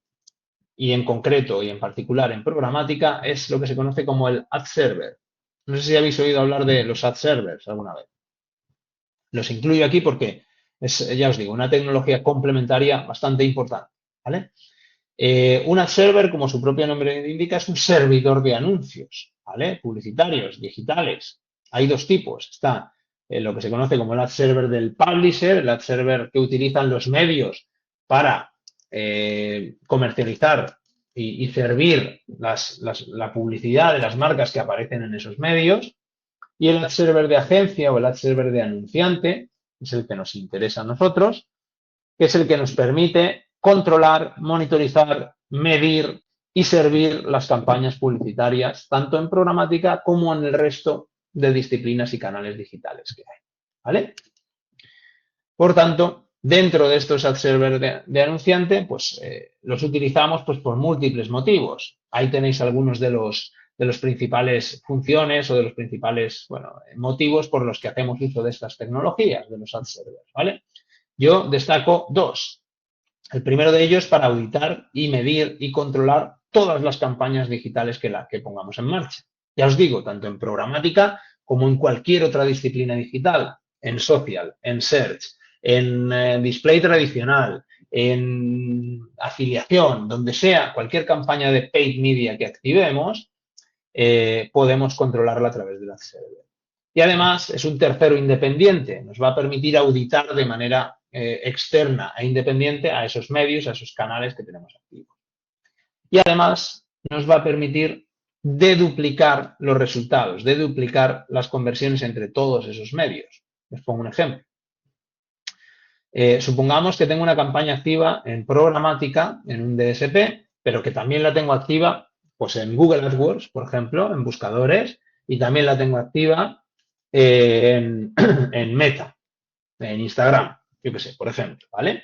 y en concreto y en particular en programática, es lo que se conoce como el ad server. No sé si habéis oído hablar de los ad servers alguna vez. Los incluyo aquí porque es, ya os digo, una tecnología complementaria bastante importante, ¿vale? Un ad server, como su propio nombre indica, es un servidor de anuncios, ¿vale? Publicitarios, digitales. Hay dos tipos. Está lo que se conoce como el ad server del publisher, el ad server que utilizan los medios para comercializar y servir la publicidad de las marcas que aparecen en esos medios. Y el ad server de agencia o el ad server de anunciante es el que nos interesa a nosotros, que es el que nos permite controlar, monitorizar, medir y servir las campañas publicitarias, tanto en programática como en el resto de disciplinas y canales digitales que hay. ¿Vale? Por tanto, dentro de estos ad server de anunciante, pues los utilizamos pues, por múltiples motivos. Ahí tenéis algunos de los principales funciones o de los principales motivos por los que hacemos uso de estas tecnologías, de los ad servers, ¿vale? Yo destaco dos. El primero de ellos para auditar y medir y controlar todas las campañas digitales que pongamos en marcha. Ya os digo, tanto en programática como en cualquier otra disciplina digital, en social, en search, en display tradicional, en afiliación, donde sea, cualquier campaña de paid media que activemos, podemos controlarla a través del ad server. Y además es un tercero independiente, nos va a permitir auditar de manera externa e independiente a esos medios, a esos canales que tenemos activos. Y además nos va a permitir deduplicar los resultados, deduplicar las conversiones entre todos esos medios. Les pongo un ejemplo. Supongamos que tengo una campaña activa en programática, en un DSP, pero que también la tengo activa pues en Google AdWords, por ejemplo, en buscadores, y también la tengo activa en Meta, en Instagram, yo qué sé, por ejemplo, ¿vale?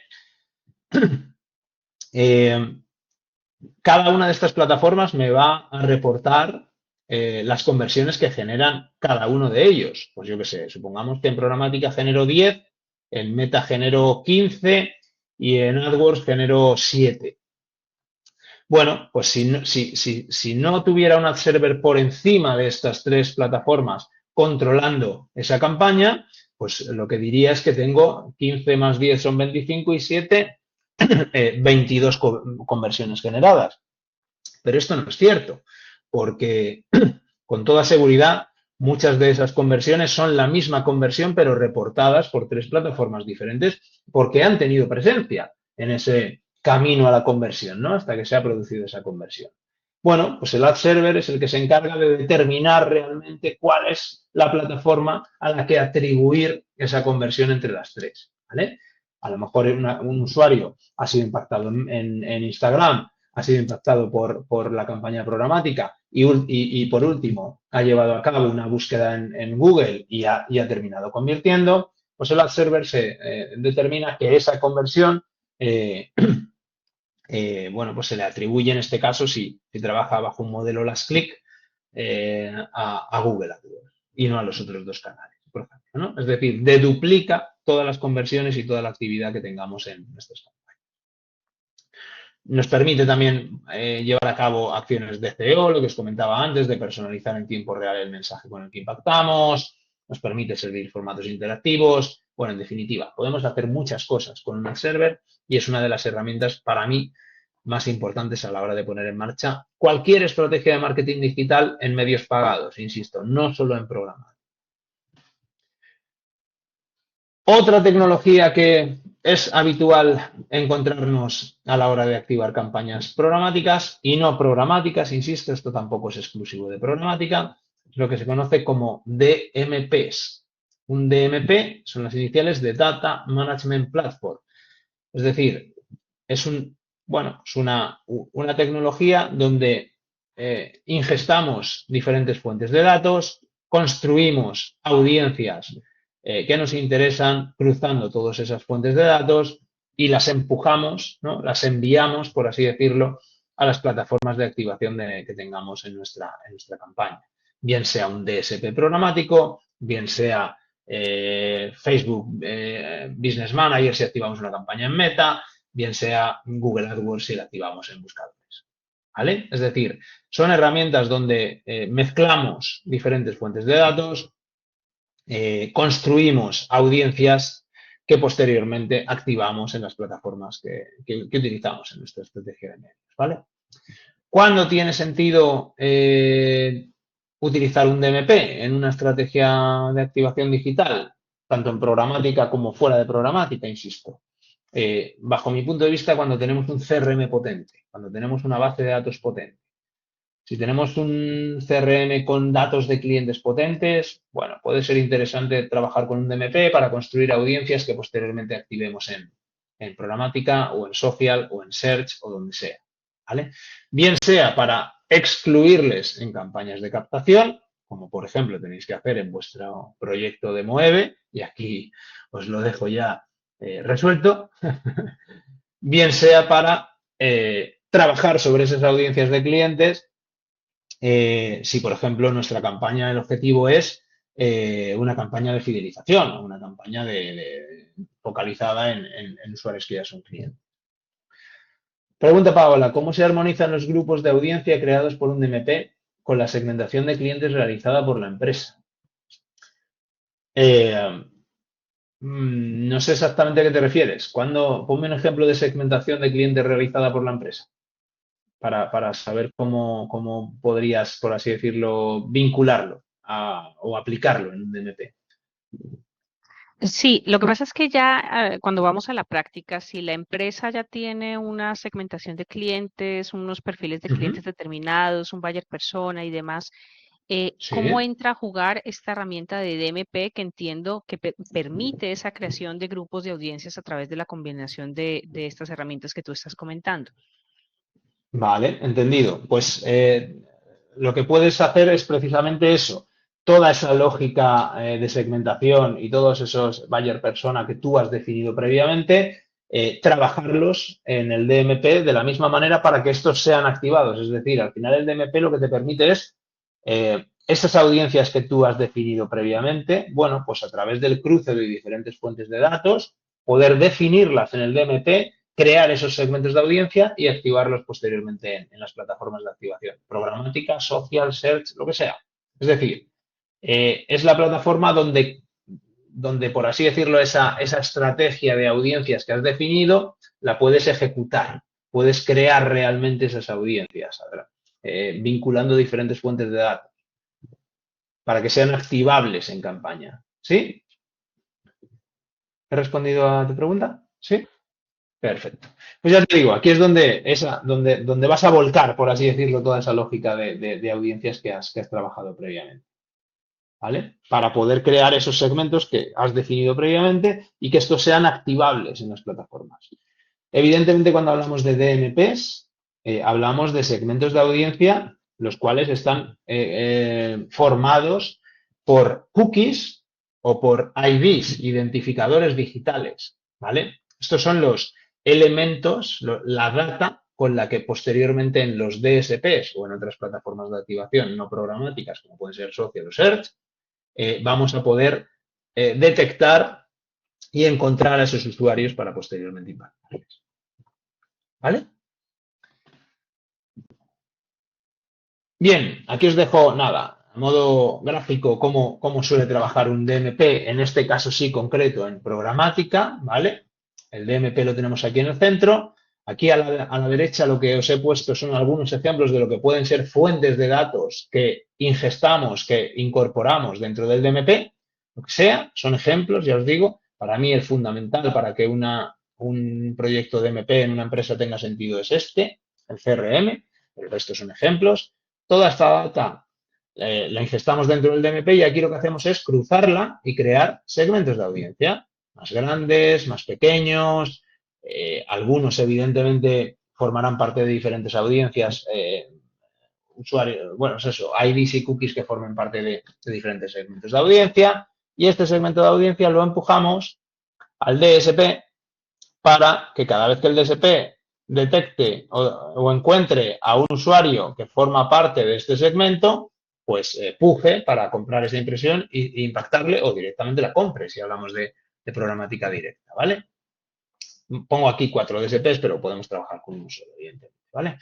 Cada una de estas plataformas me va a reportar las conversiones que generan cada uno de ellos. Pues yo qué sé, supongamos que en programática genero 10, en Meta genero 15 y en AdWords genero 7. Bueno, pues si no tuviera un ad server por encima de estas tres plataformas controlando esa campaña, pues lo que diría es que tengo 15 más 10 son 25 y 7, 22 conversiones generadas. Pero esto no es cierto, porque con toda seguridad muchas de esas conversiones son la misma conversión, pero reportadas por 3 plataformas diferentes, porque han tenido presencia en ese camino a la conversión, ¿no? Hasta que se ha producido esa conversión. Bueno, pues el ad server es el que se encarga de determinar realmente cuál es la plataforma a la que atribuir esa conversión entre las 3, ¿vale? A lo mejor un usuario ha sido impactado en Instagram, ha sido impactado por la campaña programática y por último ha llevado a cabo una búsqueda en Google y ha terminado convirtiendo, pues el ad server se determina que esa conversión bueno, pues se le atribuye en este caso, si trabaja bajo un modelo last click, a Google AdWords y no a los otros 2 canales, por ejemplo, ¿no? Es decir, deduplica todas las conversiones y toda la actividad que tengamos en nuestras campañas. Nos permite también llevar a cabo acciones de SEO, lo que os comentaba antes, de personalizar en tiempo real el mensaje con el que impactamos, nos permite servir formatos interactivos. Bueno, en definitiva, podemos hacer muchas cosas con un ad server y es una de las herramientas para mí más importantes a la hora de poner en marcha cualquier estrategia de marketing digital en medios pagados, insisto, no solo en programas. Otra tecnología que es habitual encontrarnos a la hora de activar campañas programáticas y no programáticas, insisto, esto tampoco es exclusivo de programática, es lo que se conoce como DMPs. Un DMP son las iniciales de Data Management Platform. Es decir, es una tecnología donde ingestamos diferentes fuentes de datos, construimos audiencias que nos interesan cruzando todas esas fuentes de datos y las empujamos, ¿no? Las enviamos, por así decirlo, a las plataformas de activación que tengamos en nuestra campaña. Bien sea un DSP programático, bien sea Facebook Business Manager si activamos una campaña en Meta, bien sea Google AdWords si la activamos en buscadores. ¿Vale? Es decir, son herramientas donde mezclamos diferentes fuentes de datos, construimos audiencias que posteriormente activamos en las plataformas que utilizamos en nuestra estrategia de medios. ¿Vale? ¿Cuándo tiene sentido utilizar un DMP en una estrategia de activación digital? Tanto en programática como fuera de programática, insisto. Bajo mi punto de vista, cuando tenemos un CRM potente, cuando tenemos una base de datos potente. Si tenemos un CRM con datos de clientes potentes, bueno, puede ser interesante trabajar con un DMP para construir audiencias que posteriormente activemos en programática o en social o en search o donde sea, ¿vale? Bien sea para excluirles en campañas de captación, como por ejemplo tenéis que hacer en vuestro proyecto de Moeve, y aquí os lo dejo ya resuelto, bien sea para trabajar sobre esas audiencias de clientes si, por ejemplo, nuestra campaña, el objetivo es una campaña de fidelización o una campaña focalizada en usuarios que ya son clientes. Pregunta Paola, ¿cómo se armonizan los grupos de audiencia creados por un DMP con la segmentación de clientes realizada por la empresa? No sé exactamente a qué te refieres. Ponme un ejemplo de segmentación de clientes realizada por la empresa para saber cómo podrías, por así decirlo, vincularlo o aplicarlo en un DMP. Sí, lo que pasa es que ya cuando vamos a la práctica, si la empresa ya tiene una segmentación de clientes, unos perfiles de clientes determinados, un buyer persona y demás, ¿cómo Sí. entra a jugar esta herramienta de DMP que entiendo que permite esa creación de grupos de audiencias a través de la combinación de estas herramientas que tú estás comentando? Vale, entendido. Pues lo que puedes hacer es precisamente eso. Toda esa lógica de segmentación y todos esos buyer persona que tú has definido previamente, trabajarlos en el DMP de la misma manera para que estos sean activados. Es decir, al final el DMP lo que te permite es esas audiencias que tú has definido previamente, bueno, pues a través del cruce de diferentes fuentes de datos, poder definirlas en el DMP, crear esos segmentos de audiencia y activarlos posteriormente en las plataformas de activación programática, social, search, lo que sea. Es decir, es la plataforma donde donde, por así decirlo, esa estrategia de audiencias que has definido, la puedes ejecutar, puedes crear realmente esas audiencias, vinculando diferentes fuentes de datos para que sean activables en campaña. ¿Sí? ¿He respondido a tu pregunta? ¿Sí? Perfecto. Pues ya te digo, aquí es donde vas a volcar, por así decirlo, toda esa lógica de audiencias que has trabajado previamente. ¿Vale? Para poder crear esos segmentos que has definido previamente y que estos sean activables en las plataformas. Evidentemente, cuando hablamos de DMPs, hablamos de segmentos de audiencia, los cuales están formados por cookies o por IDs, identificadores digitales, ¿vale? Estos son los elementos, la data con la que posteriormente en los DSPs o en otras plataformas de activación no programáticas, como pueden ser Social o Search, vamos a poder detectar y encontrar a esos usuarios para posteriormente impactarles. ¿Vale? Bien, aquí os dejo nada, a modo gráfico, cómo suele trabajar un DMP, en este caso sí concreto en programática, ¿vale? El DMP lo tenemos aquí en el centro. Aquí a la derecha lo que os he puesto son algunos ejemplos de lo que pueden ser fuentes de datos que ingestamos, que incorporamos dentro del DMP, lo que sea, son ejemplos, ya os digo. Para mí el fundamental para que un proyecto DMP en una empresa tenga sentido es este, el CRM, el resto son ejemplos. Toda esta data la ingestamos dentro del DMP y aquí lo que hacemos es cruzarla y crear segmentos de audiencia, más grandes, más pequeños, algunos evidentemente formarán parte de diferentes audiencias, usuarios, bueno, es eso, IDs y cookies que formen parte de diferentes segmentos de audiencia y este segmento de audiencia lo empujamos al DSP para que cada vez que el DSP detecte o encuentre a un usuario que forma parte de este segmento, pues puje para comprar esa impresión e impactarle o directamente la compre, si hablamos de programática directa, ¿vale? Pongo aquí 4 DSPs, pero podemos trabajar con uno solo, evidentemente, ¿vale?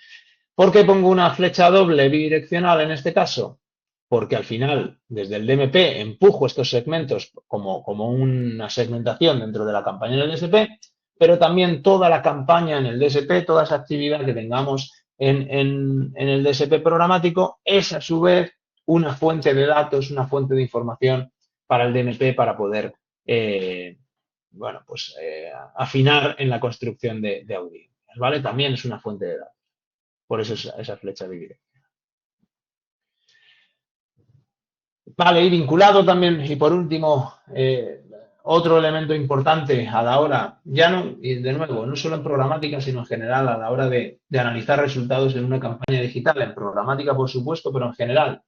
¿Por qué pongo una flecha doble bidireccional en este caso? Porque al final, desde el DMP, empujo estos segmentos como una segmentación dentro de la campaña del DSP, pero también toda la campaña en el DSP, toda esa actividad que tengamos en el DSP programático, es a su vez una fuente de datos, una fuente de información para el DMP para poder, afinar en la construcción de audiencias, ¿vale? También es una fuente de datos. Por eso esa flecha bidireccional. Vale, y vinculado también, y por último, otro elemento importante a la hora, ya no, y de nuevo, no solo en programática, sino en general a la hora de analizar resultados en una campaña digital, en programática por supuesto, pero en general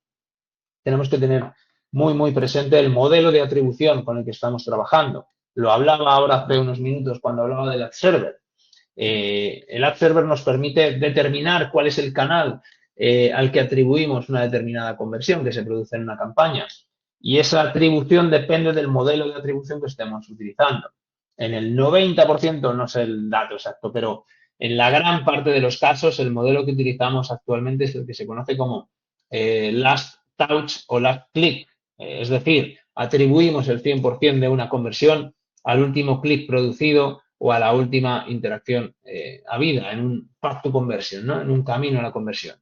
tenemos que tener muy presente el modelo de atribución con el que estamos trabajando. Lo hablaba ahora hace unos minutos cuando hablaba del Ad Server. El Ad Server nos permite determinar cuál es el canal al que atribuimos una determinada conversión que se produce en una campaña. Y esa atribución depende del modelo de atribución que estemos utilizando. En el 90%, no sé el dato exacto, pero en la gran parte de los casos el modelo que utilizamos actualmente es el que se conoce como Last Touch o Last Click. Es decir, atribuimos el 100% de una conversión al último clic producido o a la última interacción habida en un path to conversion, ¿no? En un camino a la conversión.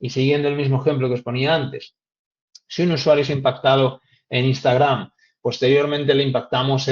Y siguiendo el mismo ejemplo que os ponía antes, si un usuario es impactado en Instagram, posteriormente le impactamos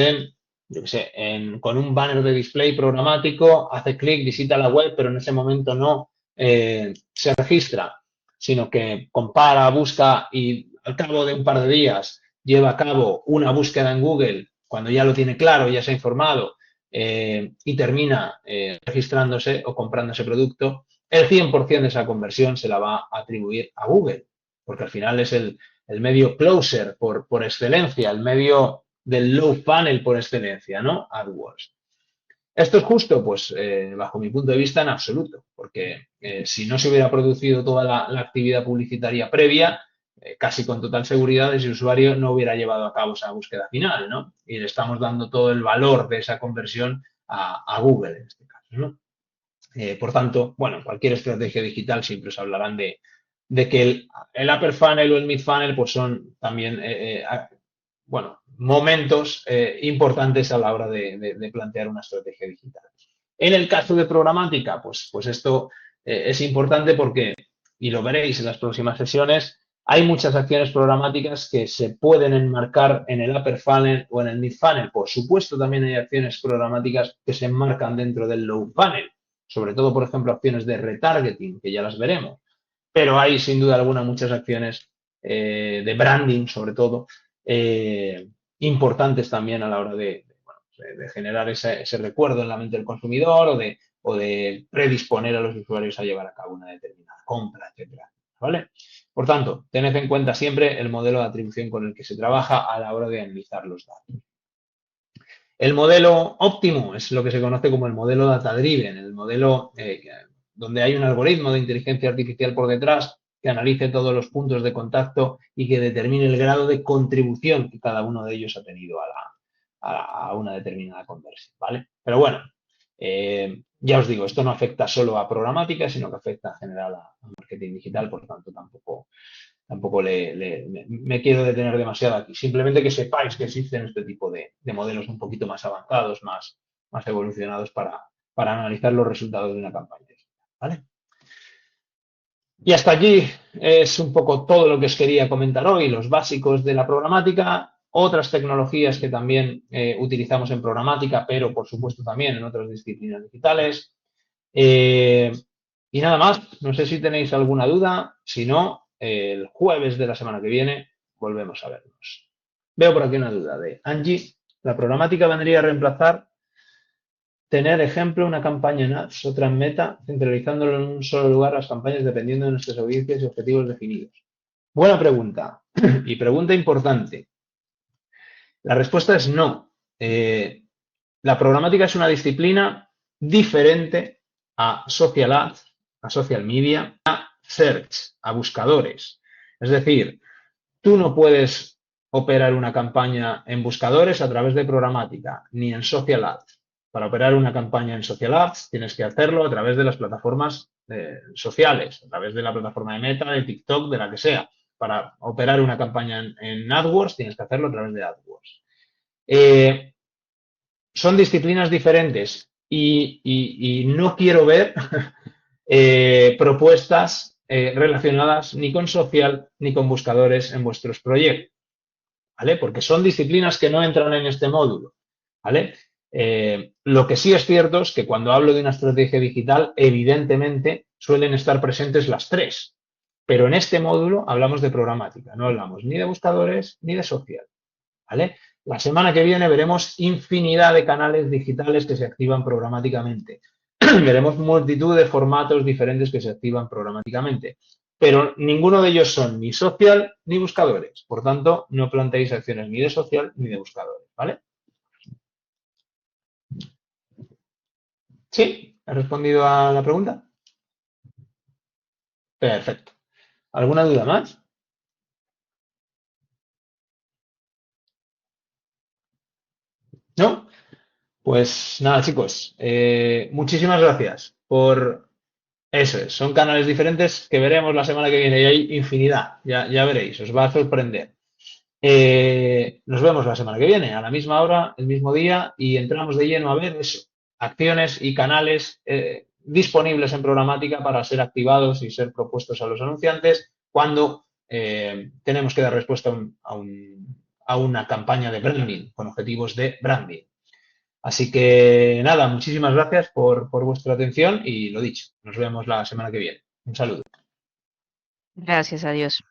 con un banner de display programático, hace clic, visita la web, pero en ese momento no se registra, sino que compara, busca y al cabo de un par de días lleva a cabo una búsqueda en Google cuando ya lo tiene claro, ya se ha informado y termina registrándose o comprando ese producto, el 100% de esa conversión se la va a atribuir a Google, porque al final es el medio closer por excelencia, el medio del low funnel por excelencia, ¿no? AdWords. ¿Esto es justo? Pues bajo mi punto de vista en absoluto, porque si no se hubiera producido toda la actividad publicitaria previa, casi con total seguridad ese usuario no hubiera llevado a cabo esa búsqueda final, ¿no? Y le estamos dando todo el valor de esa conversión a Google en este caso, ¿no? Por tanto, bueno, cualquier estrategia digital siempre os hablarán de que el upper funnel o el mid funnel pues son también, momentos importantes a la hora de plantear una estrategia digital. En el caso de programática, pues esto es importante porque, y lo veréis en las próximas sesiones, hay muchas acciones programáticas que se pueden enmarcar en el upper funnel o en el mid funnel. Por supuesto, también hay acciones programáticas que se enmarcan dentro del low funnel, sobre todo, por ejemplo, acciones de retargeting, que ya las veremos. Pero hay, sin duda alguna, muchas acciones de branding, sobre todo, importantes también a la hora de generar ese recuerdo en la mente del consumidor o de predisponer a los usuarios a llevar a cabo una determinada compra, etcétera, ¿vale? Por tanto, tened en cuenta siempre el modelo de atribución con el que se trabaja a la hora de analizar los datos. El modelo óptimo es lo que se conoce como el modelo data-driven, el modelo donde hay un algoritmo de inteligencia artificial por detrás que analice todos los puntos de contacto y que determine el grado de contribución que cada uno de ellos ha tenido a una determinada conversión, ¿vale? Pero bueno, ya os digo, esto no afecta solo a programática, sino que afecta en general a marketing digital, por lo tanto tampoco me quiero detener demasiado aquí. Simplemente que sepáis que existen este tipo de modelos un poquito más avanzados, más evolucionados para analizar los resultados de una campaña, ¿vale? Y hasta aquí es un poco todo lo que os quería comentar hoy, los básicos de la programática, otras tecnologías que también utilizamos en programática, pero por supuesto también en otras disciplinas digitales. Y nada más, no sé si tenéis alguna duda, si no, el jueves de la semana que viene volvemos a vernos. Veo por aquí una duda de Angie. ¿La programática vendría a reemplazar tener, ejemplo, una campaña en Ads, otra en Meta, centralizándolo en un solo lugar las campañas dependiendo de nuestras audiencias y objetivos definidos? Buena pregunta y pregunta importante. La respuesta es no. La programática es una disciplina diferente a social ads, a social media, a search, a buscadores. Es decir, tú no puedes operar una campaña en buscadores a través de programática, ni en social ads. Para operar una campaña en social ads tienes que hacerlo a través de las plataformas sociales, a través de la plataforma de Meta, de TikTok, de la que sea. Para operar una campaña en AdWords tienes que hacerlo a través de AdWords. Son disciplinas diferentes y no quiero ver propuestas relacionadas ni con social ni con buscadores en vuestros proyectos, ¿vale? Porque son disciplinas que no entran en este módulo, ¿vale? Lo que sí es cierto es que cuando hablo de una estrategia digital, evidentemente suelen estar presentes las tres, pero en este módulo hablamos de programática, no hablamos ni de buscadores ni de social, ¿vale? La semana que viene veremos infinidad de canales digitales que se activan programáticamente. Veremos multitud de formatos diferentes que se activan programáticamente. Pero ninguno de ellos son ni social ni buscadores. Por tanto, no planteéis acciones ni de social ni de buscadores, ¿vale? ¿Sí? ¿He respondido a la pregunta? Perfecto. ¿Alguna duda más? ¿No? Pues nada, chicos. Muchísimas gracias por... Eso es, son canales diferentes que veremos la semana que viene y hay infinidad, ya veréis, os va a sorprender. Nos vemos la semana que viene, a la misma hora, el mismo día, y entramos de lleno a ver eso, acciones y canales disponibles en programática para ser activados y ser propuestos a los anunciantes cuando tenemos que dar respuesta a una campaña de branding, con objetivos de branding. Así que nada, muchísimas gracias por vuestra atención y lo dicho, nos vemos la semana que viene. Un saludo. Gracias a Dios.